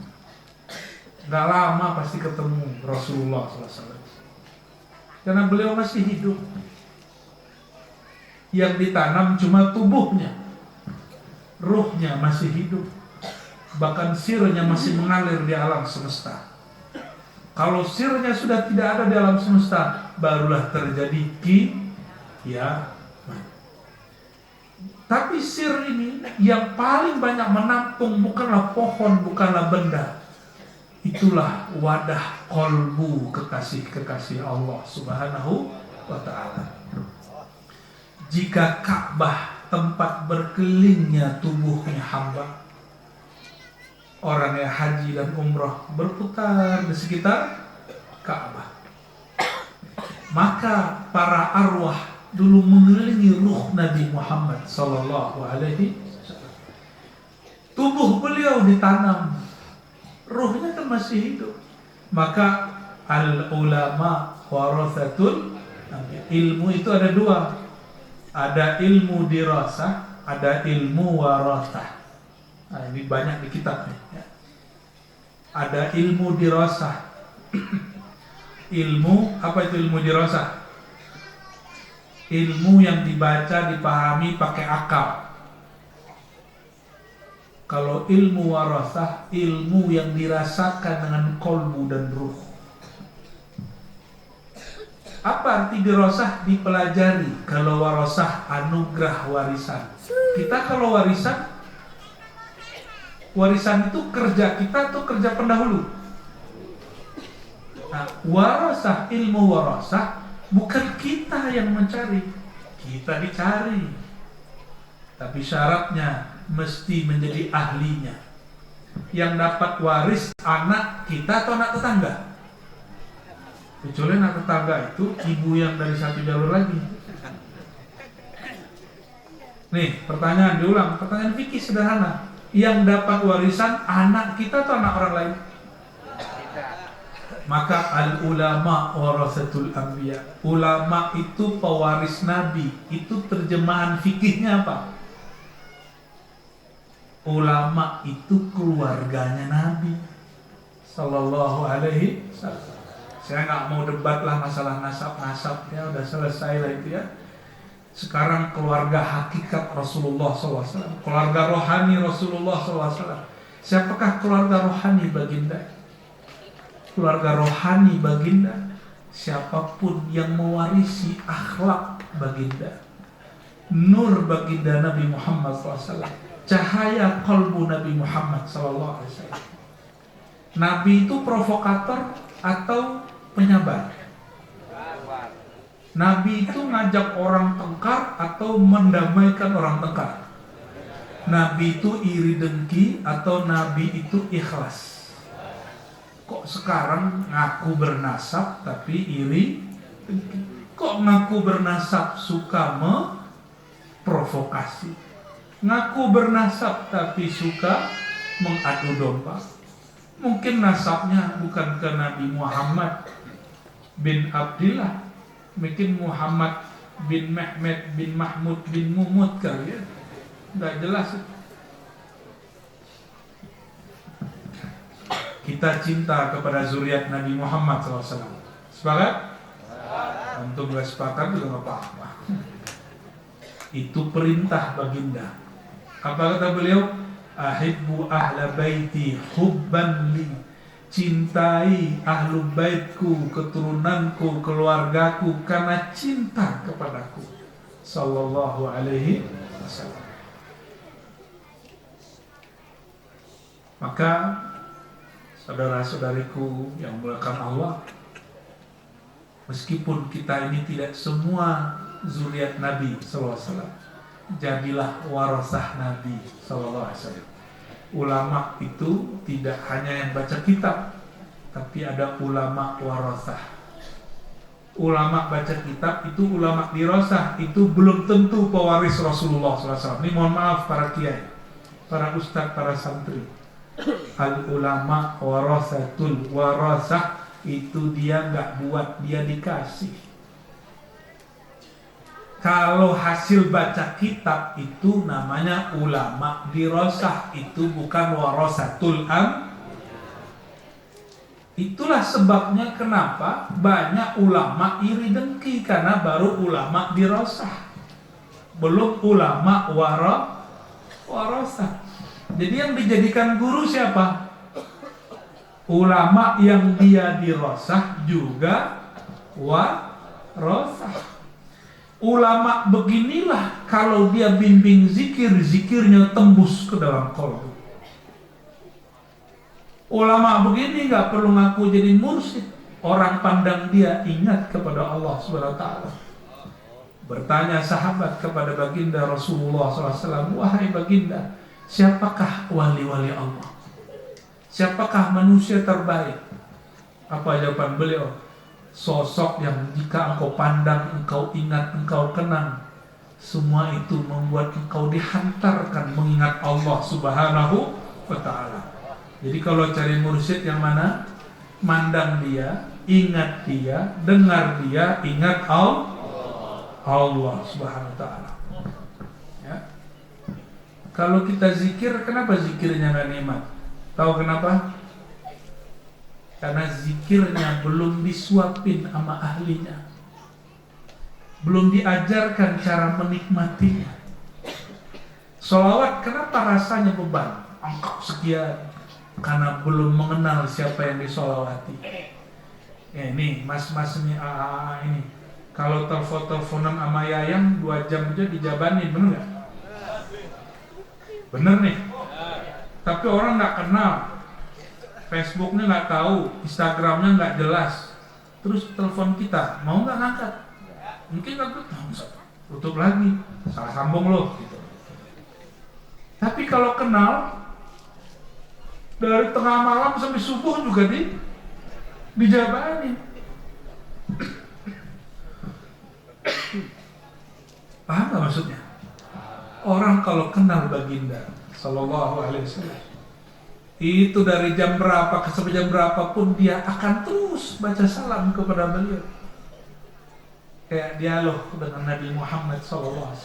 Gak lama pasti ketemu Rasulullah SAW, karena beliau masih hidup. Yang ditanam cuma tubuhnya, ruhnya masih hidup, bahkan sirnya masih mengalir di alam semesta. Kalau sirnya sudah tidak ada di alam semesta, barulah terjadi kiamat. Tapi sir ini yang paling banyak menampung bukanlah pohon, bukanlah benda. Itulah wadah kolbu kekasih-kekasih Allah Subhanahu wa ta'ala. Jika Ka'bah tempat berkelilingnya tubuhnya hamba, orang yang haji dan umrah berputar di sekitar Ka'bah, maka para arwah dulu mengelilingi ruh Nabi Muhammad sallallahu alaihi wasallam. Tubuh beliau ditanam, ruhnya kan masih hidup. Maka al ulama warathatul anbiya. Ilmu itu ada dua. Ada ilmu dirasah, ada ilmu warathah. Nah, ini banyak di kitab nih ya. Ada ilmu dirasah. Ilmu, apa itu ilmu dirasah? Ilmu yang dibaca, dipahami pakai akal. Kalau ilmu warasah, ilmu yang dirasakan dengan kolbu dan ruh. Apa arti dirasah? Dipelajari. Kalau warasah, anugerah warisan. Kita kalau warisan itu kerja kita atau kerja pendahulu? Nah, warasah, ilmu warasah bukan kita yang mencari, kita dicari. Tapi syaratnya mesti menjadi ahlinya. Yang dapat waris anak kita atau anak tetangga. Kecuali anak tetangga itu ibu yang dari satu jalur lagi. Nih, pertanyaan diulang, pertanyaan fikih sederhana. Yang dapat warisan anak kita atau anak orang lain? Maka al-ulama warasatul anbiya. Ulama itu pewaris Nabi. Itu terjemahan fikihnya apa? Ulama itu keluarganya Nabi sallallahu alaihi wasallam. Saya nggak mau debat lah masalah nasab ya, udah selesai lah itu ya. Sekarang keluarga hakikat Rasulullah SAW, keluarga rohani Rasulullah SAW. Siapakah keluarga rohani baginda? Keluarga rohani baginda, siapapun yang mewarisi akhlak baginda, nur baginda Nabi Muhammad SAW, cahaya kalbu Nabi Muhammad SAW. Nabi itu provokator atau penyabar? Nabi itu ngajak orang tengkar atau mendamaikan orang tengkar? Nabi itu iri dengki atau Nabi itu ikhlas? Kok sekarang ngaku bernasab tapi iri dengki? Kok ngaku bernasab suka memprovokasi? Ngaku bernasab tapi suka mengadu domba? Mungkin nasabnya bukan ke Nabi Muhammad bin Abdillah, mungkin Muhammad bin Mehmet bin Mahmud bin Mumut kali ya, nggak jelas. Kita cinta kepada zuriat Nabi Muhammad SAW. Sepakat? Untuk nggak sepakat juga nggak apa-apa. Itu perintah baginda. Apa kata beliau? Ahibbu ahla baiti hubban li. Cintai ahlu baitku, keturunanku, keluargaku karena cinta kepadaku. Sallallahu alaihi wasallam. Maka saudara-saudariku yang dimuliakan Allah, meskipun kita ini tidak semua zuriat Nabi sallallahu alaihi wasallam, jadilah warasah Nabi sallallahu alaihi wasallam. Ulama itu tidak hanya yang baca kitab, tapi ada ulama warasah. Ulama baca kitab itu ulama dirasah, itu belum tentu pewaris Rasulullah SAW. Ini mohon maaf para kiai, para ustadz, para santri. Al ulama warasatul warasah, itu dia nggak buat, dia dikasih. Kalau hasil baca kitab itu namanya ulama dirasah, itu bukan warasatul am. Itulah sebabnya kenapa banyak ulama iri dengki, karena baru ulama dirasah, belum ulama warasah. Jadi yang dijadikan guru siapa? Ulama yang dia dirasah juga warasah. Ulama beginilah kalau dia bimbing zikir, zikirnya tembus ke dalam kolbu. Ulama begini gak perlu ngaku jadi mursyid, orang pandang dia ingat kepada Allah SWT. Bertanya sahabat kepada baginda Rasulullah SAW, wahai baginda, siapakah wali-wali Allah? Siapakah manusia terbaik? Apa jawaban beliau? Sosok yang jika engkau pandang, engkau ingat, engkau kenang, semua itu membuat engkau dihantarkan mengingat Allah Subhanahu wa ta'ala. Jadi kalau cari mursyid yang mana? Mandang dia, ingat dia, dengar dia, ingat Allah Subhanahu wa ta'ala. Ya. Kalau kita zikir, kenapa zikirnya gak nikmat? Tahu kenapa? Karena zikirnya belum disuapin sama ahlinya, belum diajarkan cara menikmatinya. Sholawat kenapa rasanya beban? Angka sekian, karena belum mengenal siapa yang disolawati. Ini mas-mas ini AA ini, kalau telepon-teleponan sama Yayang 2 jam aja dijabanin, bener gak? Bener nih. Tapi orang gak kenal, Facebooknya nggak tahu, Instagramnya nggak jelas, terus telepon kita, mau nggak ngangkat? Mungkin ngangkat, tutup lagi, salah sambung loh. Gitu. Tapi kalau kenal, dari tengah malam sampai subuh juga dijabanin. Paham nggak maksudnya? Orang kalau kenal baginda Sallallahu Alaihi Wasallam, itu dari jam berapa ke sampai jam berapa pun dia akan terus baca salam kepada beliau. Kayak dialog dengan Nabi Muhammad SAW.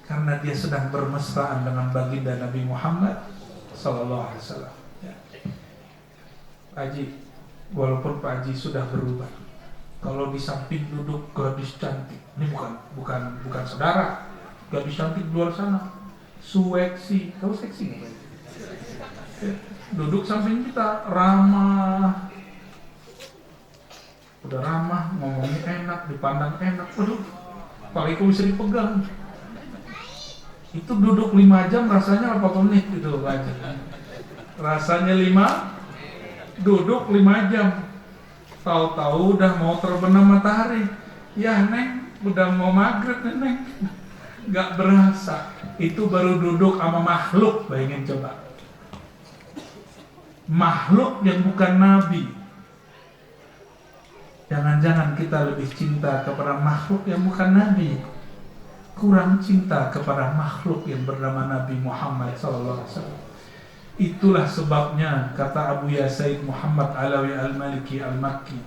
Karena dia sedang bermesraan dengan baginda Nabi Muhammad SAW. Ya. Pak Haji, walaupun Pak Haji sudah berubah, kalau di samping duduk gadis cantik, ini bukan saudara, gadis cantik di luar sana, seksi, tahu seksi nggak? Duduk samping kita, ramah, udah ramah, ngomongnya enak, dipandang enak, waduh, apalagi kalau bisa dipegang. Itu duduk 5 jam rasanya 80 menit gitu aja. Rasanya 5, duduk 5 jam, tahu-tahu udah mau terbenam matahari. Ya neng, udah mau maghrib neng, gak berasa. Itu baru duduk sama makhluk, bayangin coba. Makhluk yang bukan nabi. Jangan-jangan kita lebih cinta kepada makhluk yang bukan nabi, kurang cinta kepada makhluk yang bernama Nabi Muhammad SAW. Itulah sebabnya kata Abu Ya Said Muhammad Alawi Al-Maliki Al-Makki,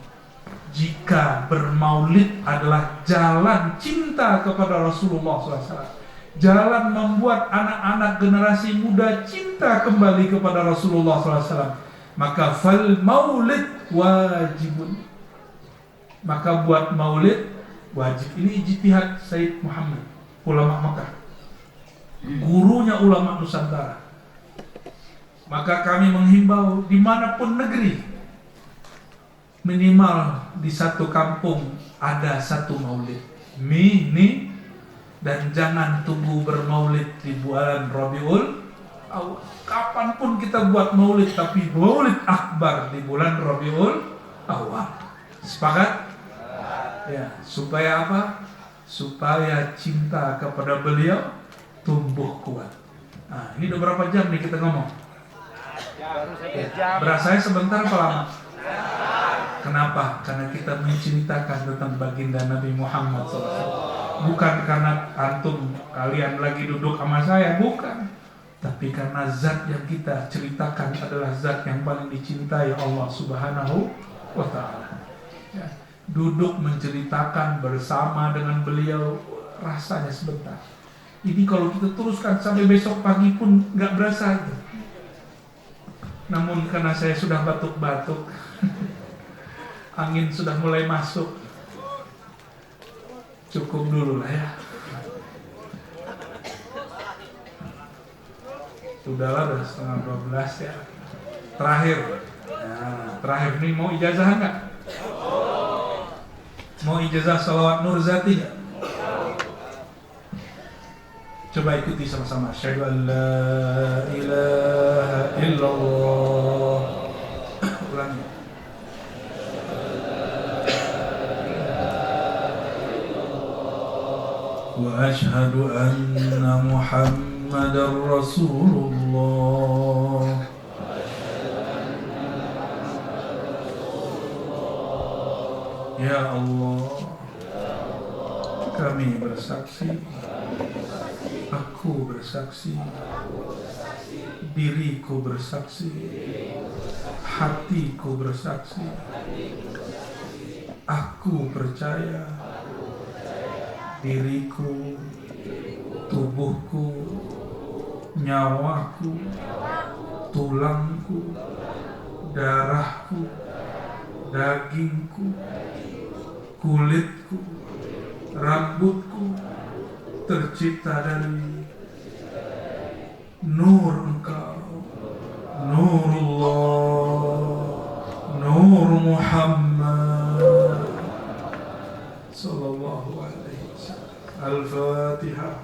jika bermaulid adalah jalan cinta kepada Rasulullah SAW, jalan membuat anak-anak generasi muda cinta kembali kepada Rasulullah SAW, maka fal maulid wajibun, maka buat maulid wajib. Ini ijtihad Said Muhammad, ulama Makkah, gurunya ulama Nusantara. Maka kami menghimbau dimanapun negeri, minimal di satu kampung ada satu maulid mini, dan jangan tunggu bermaulid di bulan Rabiul Awal. Kapanpun kita buat maulid, tapi maulid akbar di bulan Rabiul Awal. Sepakat? Ya, supaya apa? Supaya cinta kepada beliau tumbuh kuat. Nah, ini udah berapa jam nih kita ngomong? Berasanya sebentar apa lama? Kenapa? Karena kita menceritakan tentang baginda Nabi Muhammad SAW. Bukan karena antum kalian lagi duduk sama saya, bukan. Tapi karena zat yang kita ceritakan adalah zat yang paling dicintai Allah Subhanahu wa Ta'ala. Ya, duduk menceritakan bersama dengan beliau rasanya sebentar. Ini kalau kita teruskan sampai besok pagi pun nggak berasa itu. Namun karena saya sudah batuk-batuk, angin sudah mulai masuk, cukup dulu lah ya. Sudahlah, udah setengah 12 ya. Terakhir, terakhir nih, mau ijazah enggak? Mau ijazah salawat Nur Zati enggak? Coba ikuti sama-sama. Asyhadu an la ilaha illallah. Ulangi. Wa asyhadu anna Muhammadar Rasulullah. Ya Allah, kami bersaksi, aku bersaksi, diriku bersaksi, hatiku bersaksi, aku percaya, diriku, tubuhku, nyawaku, tulangku, darahku, dagingku, kulitku, rambutku tercipta dari nur Engkau, Nurullah, Nur Muhammad sallallahu alaihi wasallam. Al-Fatihah.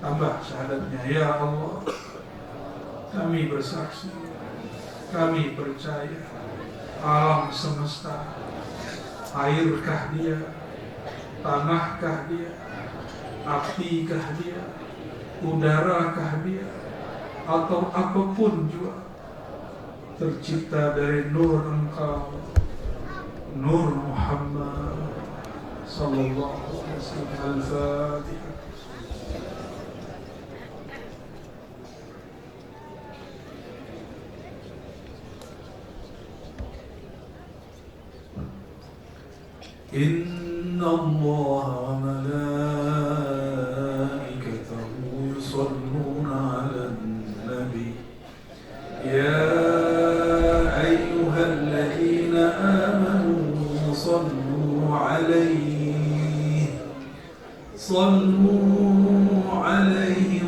Tambah syahadatnya. Ya Allah, kami bersaksi, kami percaya alam semesta, airkah dia, tanahkah dia, apikah dia, udarakah dia, atau apapun juga tercipta dari nur Engkau, Nur Muhammad sallallahu alaihi wasallam. Al-Fatihah. Inna Allah wa malaikatahu yusalluna 'alan nabi ya ayyuhalladzina amanu sallu 'alaihi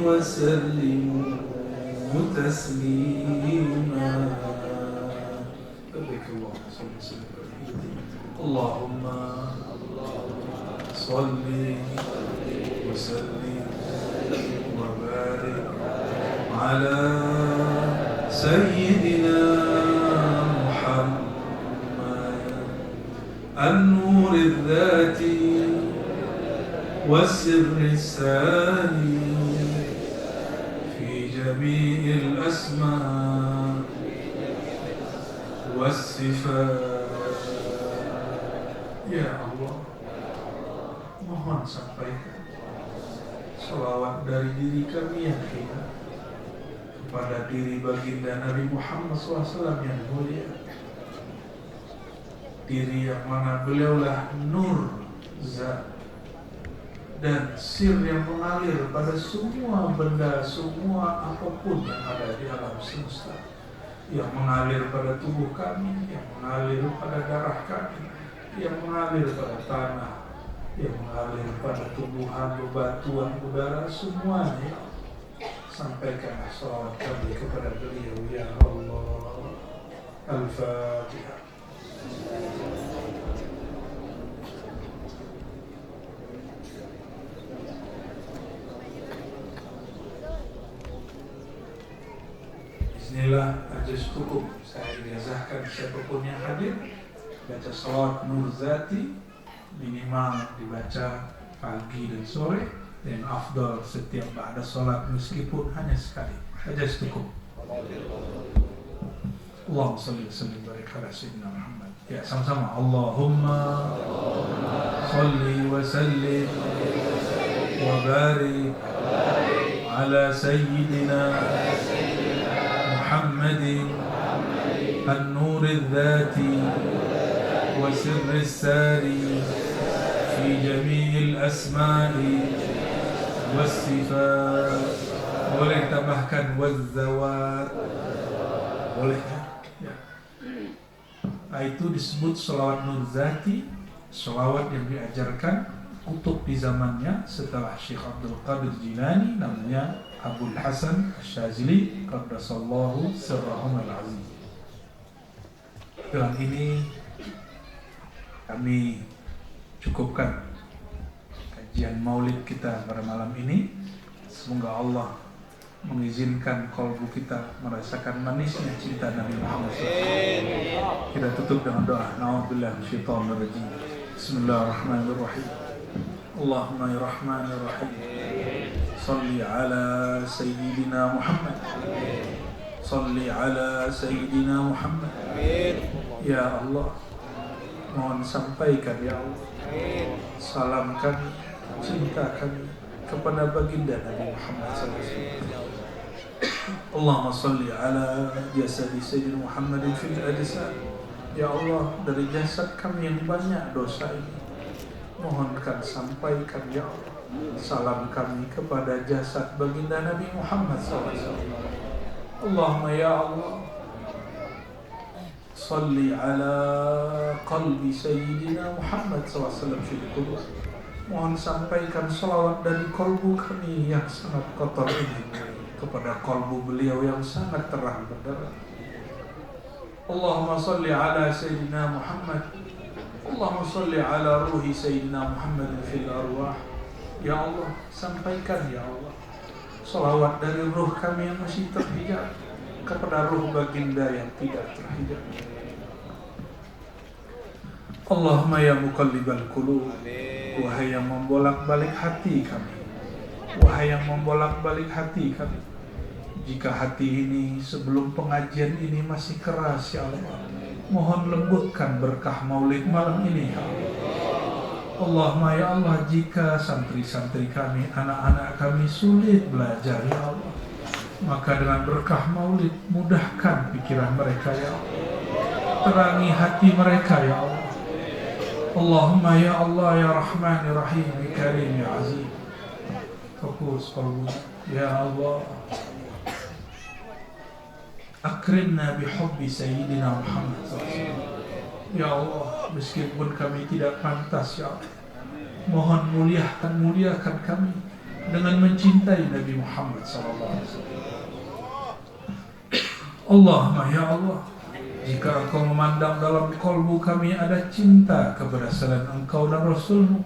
wa sallimu taslima. Allahumma salli wa sallim wa barik ala sayyidina Muhammad an-nur al-dhati was-sirr as-sani fi jami' al-asma' was-sifat. Ya Allah, mohon sampaikan salawat dari diri kami yang hina kepada diri baginda Nabi Muhammad SAW yang mulia, diri yang mana beliaulah nur zat dan sir yang mengalir pada semua benda, semua apapun yang ada di alam semesta, yang mengalir pada tubuh kami, yang mengalir pada darah kami, yang mengalir pada tanah, yang mengalir pada tumbuhan, bebatuan, udara, semuanya. Sampaikanlah salawat kami kepada beliau, ya Allah. Al-Fatihah. Bismillah, ajas hukum. Saya ijazahkan siapapun yang hadir baca salawat nur zati, minimal dibaca pagi dan sore, dan afdal setiap ba'da salat meskipun hanya sekali. Ajas hukum. Allahumma salli wa sallim barik ala sayyidina Muhammad. Ya, sama-sama. Allahumma salli wa sallim wa barik ala sayyidina Muhammadin an-nur al-dhati wa sirr al-sari fi jami' al-asma'i was-sifat. Boleh tambahkan waz-zawat, boleh ya. Itu disebut sholawat nur zati, sholawat yang diajarkan kutub di zamannya setelah Syekh Abdul Qadir Jilani, namanya Abul Hasan Asyazili qaddasallahu sirrahum al-azim. Dengan ini kami cukupkan kajian maulid kita pada malam ini. Semoga Allah mengizinkan kalbu kita merasakan manisnya cinta Nabi Muhammad SAW. Kita tutup dengan doa. Na'udzubillahi minasyaitonir rajim. Bismillahirrahmanirrahim. Allahumma ya Rahman ya Rahim, salli ala sayyidina Muhammad, salli ala sayyidina Muhammad. Ya Allah, mohon sampaikan ya Allah salam kami, cinta kami kepada baginda Nabi Muhammad SAW. Allahumma salli ala jasadi Sayyidina Muhammadin fil ajsad. Ya Allah, dari jasad kami yang banyak dosa ini, mohonkan sampaikan ya Allah salam kami kepada jasad baginda Nabi Muhammad SAW. Allahumma ya Allah, salli ala qalbi Sayyidina Muhammad SAW fil qubur. Mohon sampaikan salawat dari kalbu kami yang sangat kotor ini kepada kalbu beliau yang sangat terang benderang. Allahumma salli ala Sayyidina Muhammad. Allahumma salli ala ruhi Sayyidina Muhammad fil arwah. Ya Allah, sampaikan ya Allah salawat dari ruh kami yang masih terhijab kepada ruh baginda yang tidak terhijab. Allahumma ya muqallibal qulub, wahai yang membolak-balik hati kami, wahai yang membolak-balik hati kami, jika hati ini sebelum pengajian ini masih keras ya Allah, mohon lembutkan berkah maulid malam ini ya Allah. Allahumma ya Allah, jika santri-santri kami, anak-anak kami sulit belajar ya Allah, maka dengan berkah maulid mudahkan pikiran mereka ya Allah, terangi hati mereka ya Allah. Allahumma ya Allah ya Rahman ya Rahim ya Karim ya Aziz, fokus qalbu ya Allah. Akrimna bihubbi Sayyidina Muhammad SAW. Ya Allah, meskipun kami tidak pantas ya Allah, mohon muliakan kami dengan mencintai Nabi Muhammad SAW. Allahumma ya Allah, jika Engkau memandang dalam kalbu kami ada cinta kepada selain Engkau dan Rasulmu,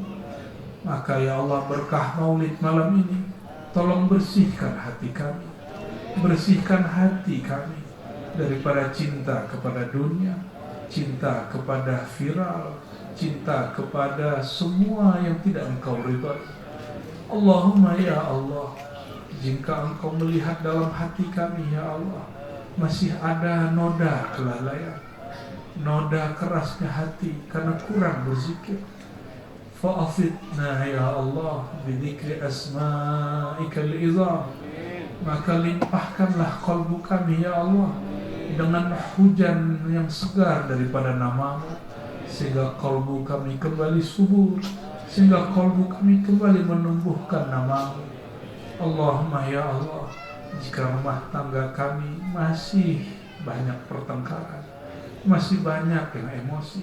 maka ya Allah, berkah maulid malam ini tolong bersihkan hati kami, bersihkan hati kami daripada cinta kepada dunia, cinta kepada viral, cinta kepada semua yang tidak Engkau ridhai. Allahumma ya Allah, jika Engkau melihat dalam hati kami ya Allah masih ada noda kelalaian, noda kerasnya hati karena kurang berzikir, fa'afidna ya Allah bidzikri asma'ikal izam, maka limpahkanlah kalbu kami ya Allah dengan hujan yang segar daripada nama-Mu, sehingga kalbu kami kembali subur, sehingga kalbu kami kembali menumbuhkan nama-Mu. Allahumma ya Allah, jika rumah tangga kami masih banyak pertengkaran, masih banyak yang emosi,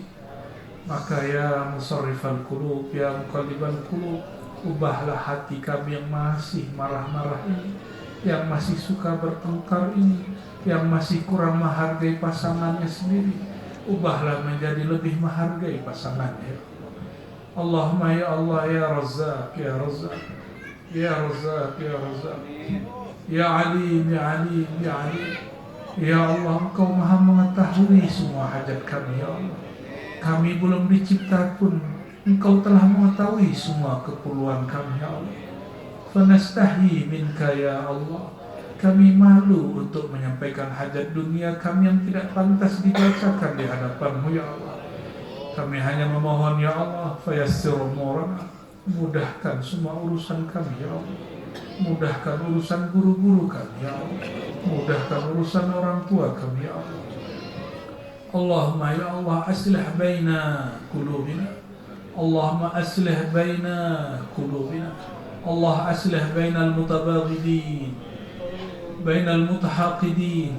maka ya musarrifal qulub, ya muqallibal qulub, ubahlah hati kami yang masih marah-marah ini, yang masih suka bertengkar ini, yang masih kurang menghargai pasangannya sendiri, ubahlah menjadi lebih menghargai pasangannya. Allahumma ya Allah, ya Razzaq, ya Razzaq, ya Razzaq, ya Razzaq, ya Alim, ya Alim, ya Alim. Ya Allah, Engkau maha mengetahui semua hajat kami ya Allah. Kami belum dicipta pun Engkau telah mengetahui semua keperluan kami ya Allah. Fanastahi minka ya Allah. Kami malu untuk menyampaikan hajat dunia kami yang tidak pantas dibacakan di hadapan-Mu ya Allah. Kami hanya memohon ya Allah, fayassir umurana, mudahkan semua urusan kami ya Allah. Mudahkan urusan guru-guru kami ya Allah. Mudahkan urusan orang tua kami ya Allah. Allahumma ya Allah, aslih baina qulubina. Allahumma aslih baina qulubina. Allah aslih bainal mutabaghidin, bainal mutahaqidin.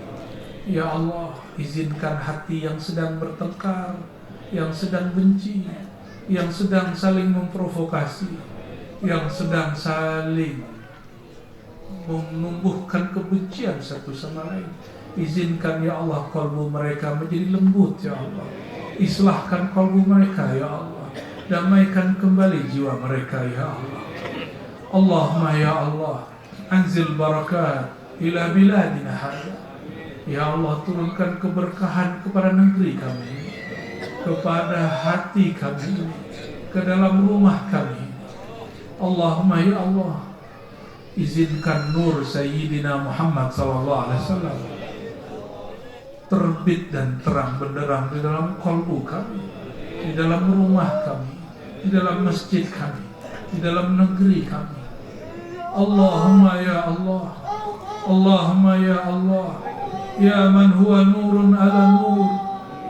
Ya Allah, izinkan hati yang sedang bertengkar, yang sedang benci, yang sedang saling memprovokasi, yang sedang saling menumbuhkan kebencian satu sama lain, izinkan ya Allah kalbu mereka menjadi lembut ya Allah. Islahkan kalbu mereka ya Allah. Damaikan kembali jiwa mereka ya Allah. Allahumma ya Allah, anzil barakat ila biladina hadha. Ya Allah, turunkan keberkahan kepada negeri kami, kepada hati kami, ke dalam rumah kami. Allahumma ya Allah, izinkan nur Sayyidina Muhammad SAW terbit dan terang benderang di dalam kalbu kami, di dalam rumah kami, di dalam masjid kami, di dalam negeri kami. Allahumma ya Allah, Allahumma ya Allah, ya man huwa nurun ala nur,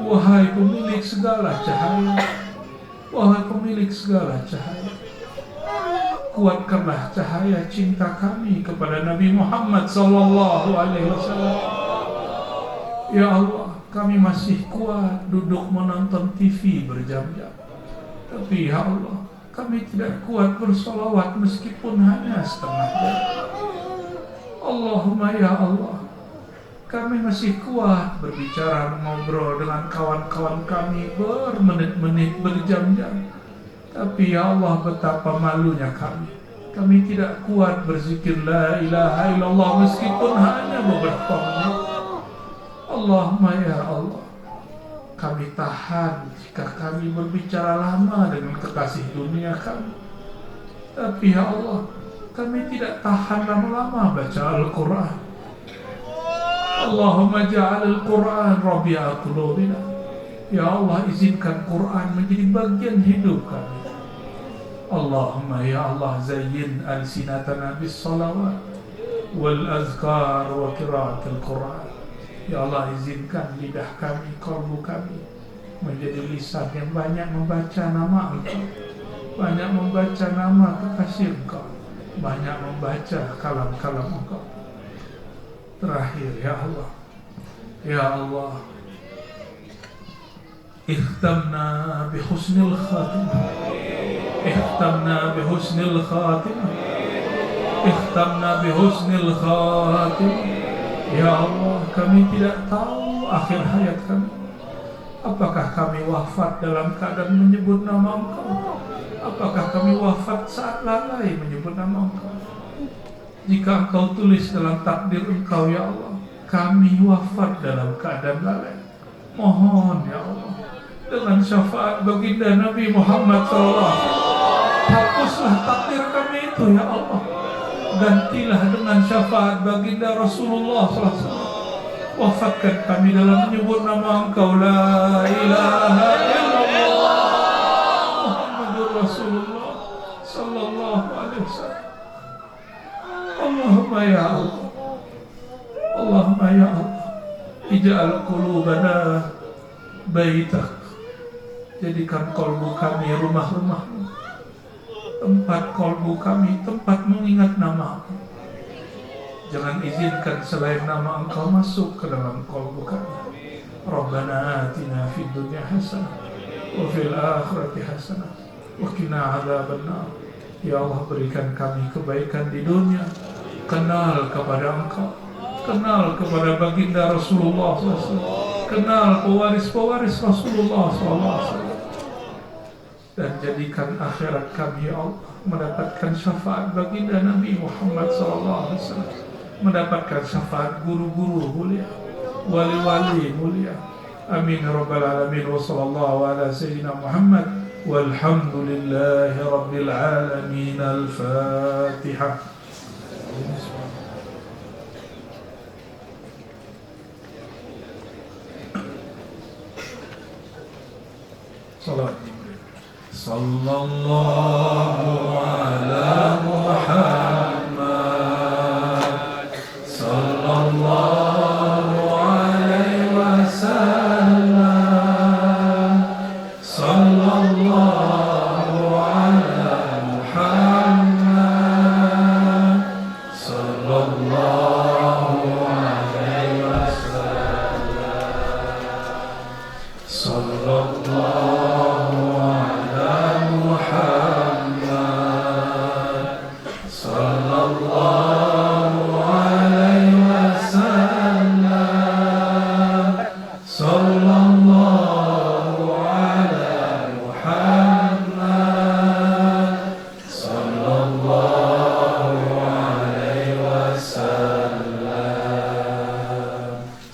wahai pemilik segala cahaya, wahai pemilik segala cahaya, kuatkanlah cahaya cinta kami kepada Nabi Muhammad SAW. Ya Allah, kami masih kuat duduk menonton TV berjam-jam, tapi ya Allah, kami tidak kuat bersolawat meskipun hanya setengah jam. Allahumma ya Allah, kami masih kuat berbicara, mengobrol dengan kawan-kawan kami bermenit-menit, berjam-jam, tapi ya Allah, betapa malunya kami. Kami tidak kuat berzikir la ilaha illallah meskipun hanya beberapa menit. Allahumma ya Allah, kami tahan jika kami berbicara lama dengan kekasih dunia kami, tapi ya Allah, kami tidak tahan lama-lama baca Al-Quran. Allahumma ja'al Al-Quran rabi'a qulubina. Ya Allah, izinkan Quran menjadi bagian hidup kami. Allahumma ya Allah, zayyin alsinatana bis salawat wal azkar wa qiraatil Quran. Ya Allah, izinkan lidah kami, kalbu kami menjadi lisan yang banyak membaca nama Engkau, banyak membaca nama kekasih Engkau, banyak membaca kalam-kalam Engkau. Terakhir ya Allah, ya Allah, ikhtamna bihusnil khatimah, ikhtamna bihusnil khatimah, ikhtamna bihusnil khatimah. Ya Allah, kami tidak tahu akhir hayat kami. Apakah kami wafat dalam keadaan menyebut nama Engkau? Apakah kami wafat saat lalai menyebut nama Engkau? Jika Engkau tulis dalam takdir Engkau ya Allah, kami wafat dalam keadaan lalai, mohon ya Allah, dengan syafaat baginda Nabi Muhammad SAW, hapuslah takdir kami itu ya Allah. Gantilah dengan syafaat baginda Rasulullah SAW. Wafatkan kami dalam menyebut nama Engkau, la ilaha illallah Muhammadur Rasulullah. Allahumma ya Allah, Allahumma ya Allah, ij'al qulubana baitak, jadikan kolbu kami rumah-rumahmu, tempat kolbu kami, tempat mengingat nama-Mu. Jangan izinkan selain nama Engkau masuk ke dalam kolbu kami. Rabbana atina fid dunya hasanah wa fil akhirati hasanah wa qina adzabannar. Ya Allah, berikan kami kebaikan di dunia, kenal kepada Engkau, kenal kepada baginda Rasulullah SAW, kenal pewaris-pewaris Rasulullah SAW, dan jadikan akhirat kami ya Allah mendapatkan syafaat baginda Nabi Muhammad SAW, mendapatkan syafaat guru-guru mulia, wali-wali mulia. Amin ya rabbal alamin. Wa sallallahu ala sayyidina Muhammad walhamdulillahi rabbil alamin. Al-Fatihah. Salat sallallahu ala Muhammad sallallahu alaihi wasallam sallallahu ala Muhammad sallallahu alaihi wasallam sallallahu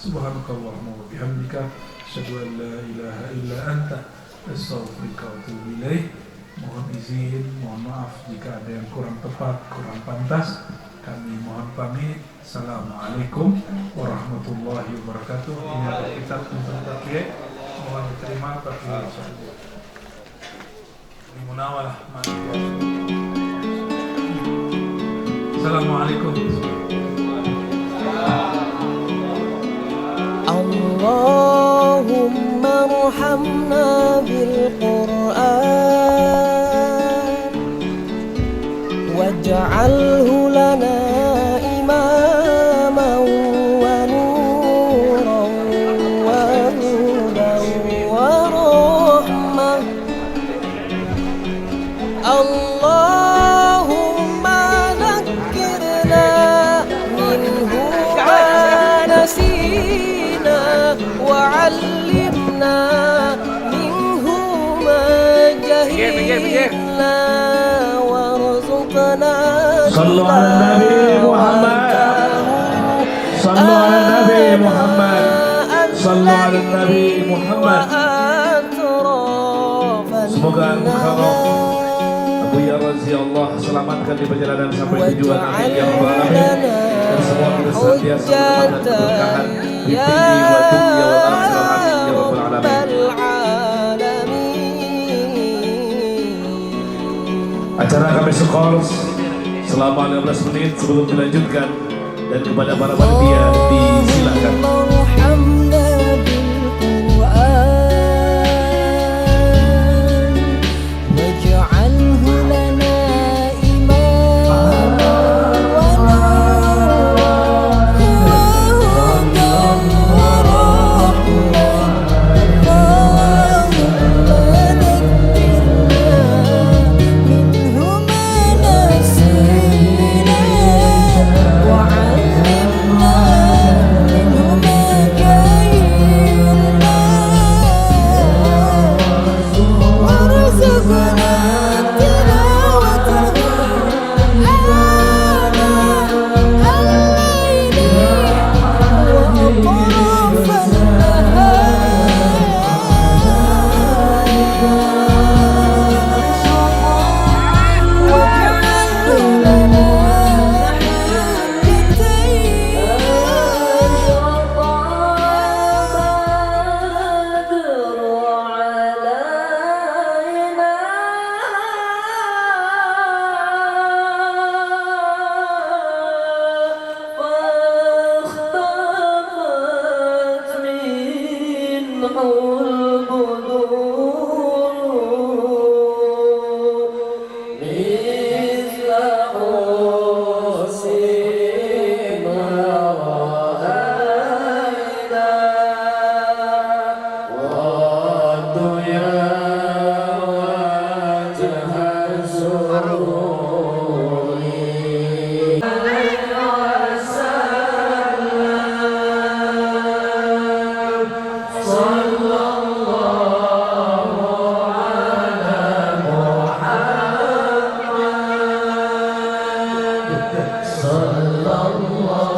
Subhanakallahumma wa bihamdika asyhadu an la ilaha illa anta astaghfiruka wa atubu ilaik. Mohon izin, mohon maaf jika ada yang kurang tepat, kurang pantas. Kami mohon pamit. Assalamualaikum warahmatullahi wabarakatuh. Ini ada kitab tentang taklid. Mohon diterima taklid. Ini munawalah. Assalamualaikum. Allahumma arhamna bil Qur'an waj'alhu lana imaman wa nuran wa hudan wa rahmah. Allahumma dhakkirna minhu ma nasina وعلمنا منه ما جهلنا وارزقنا صلوا على النبي محمد صلوا على النبي محمد صلوا على النبي محمد. Semoga Al-Mukarram Abu Ya Razi Allah selamatkan di perjalanan sampai tujuan. Amin ya rabbal alamin. Dan semua kita senantiasa berkeberkahan di dunia wa dunya wal akhirah. Amin ya rabbal alamin. Acara kami Skors selama 15 menit sebelum dilanjutkan, dan kepada para panitia disilakan. وعلمنا منه ما الله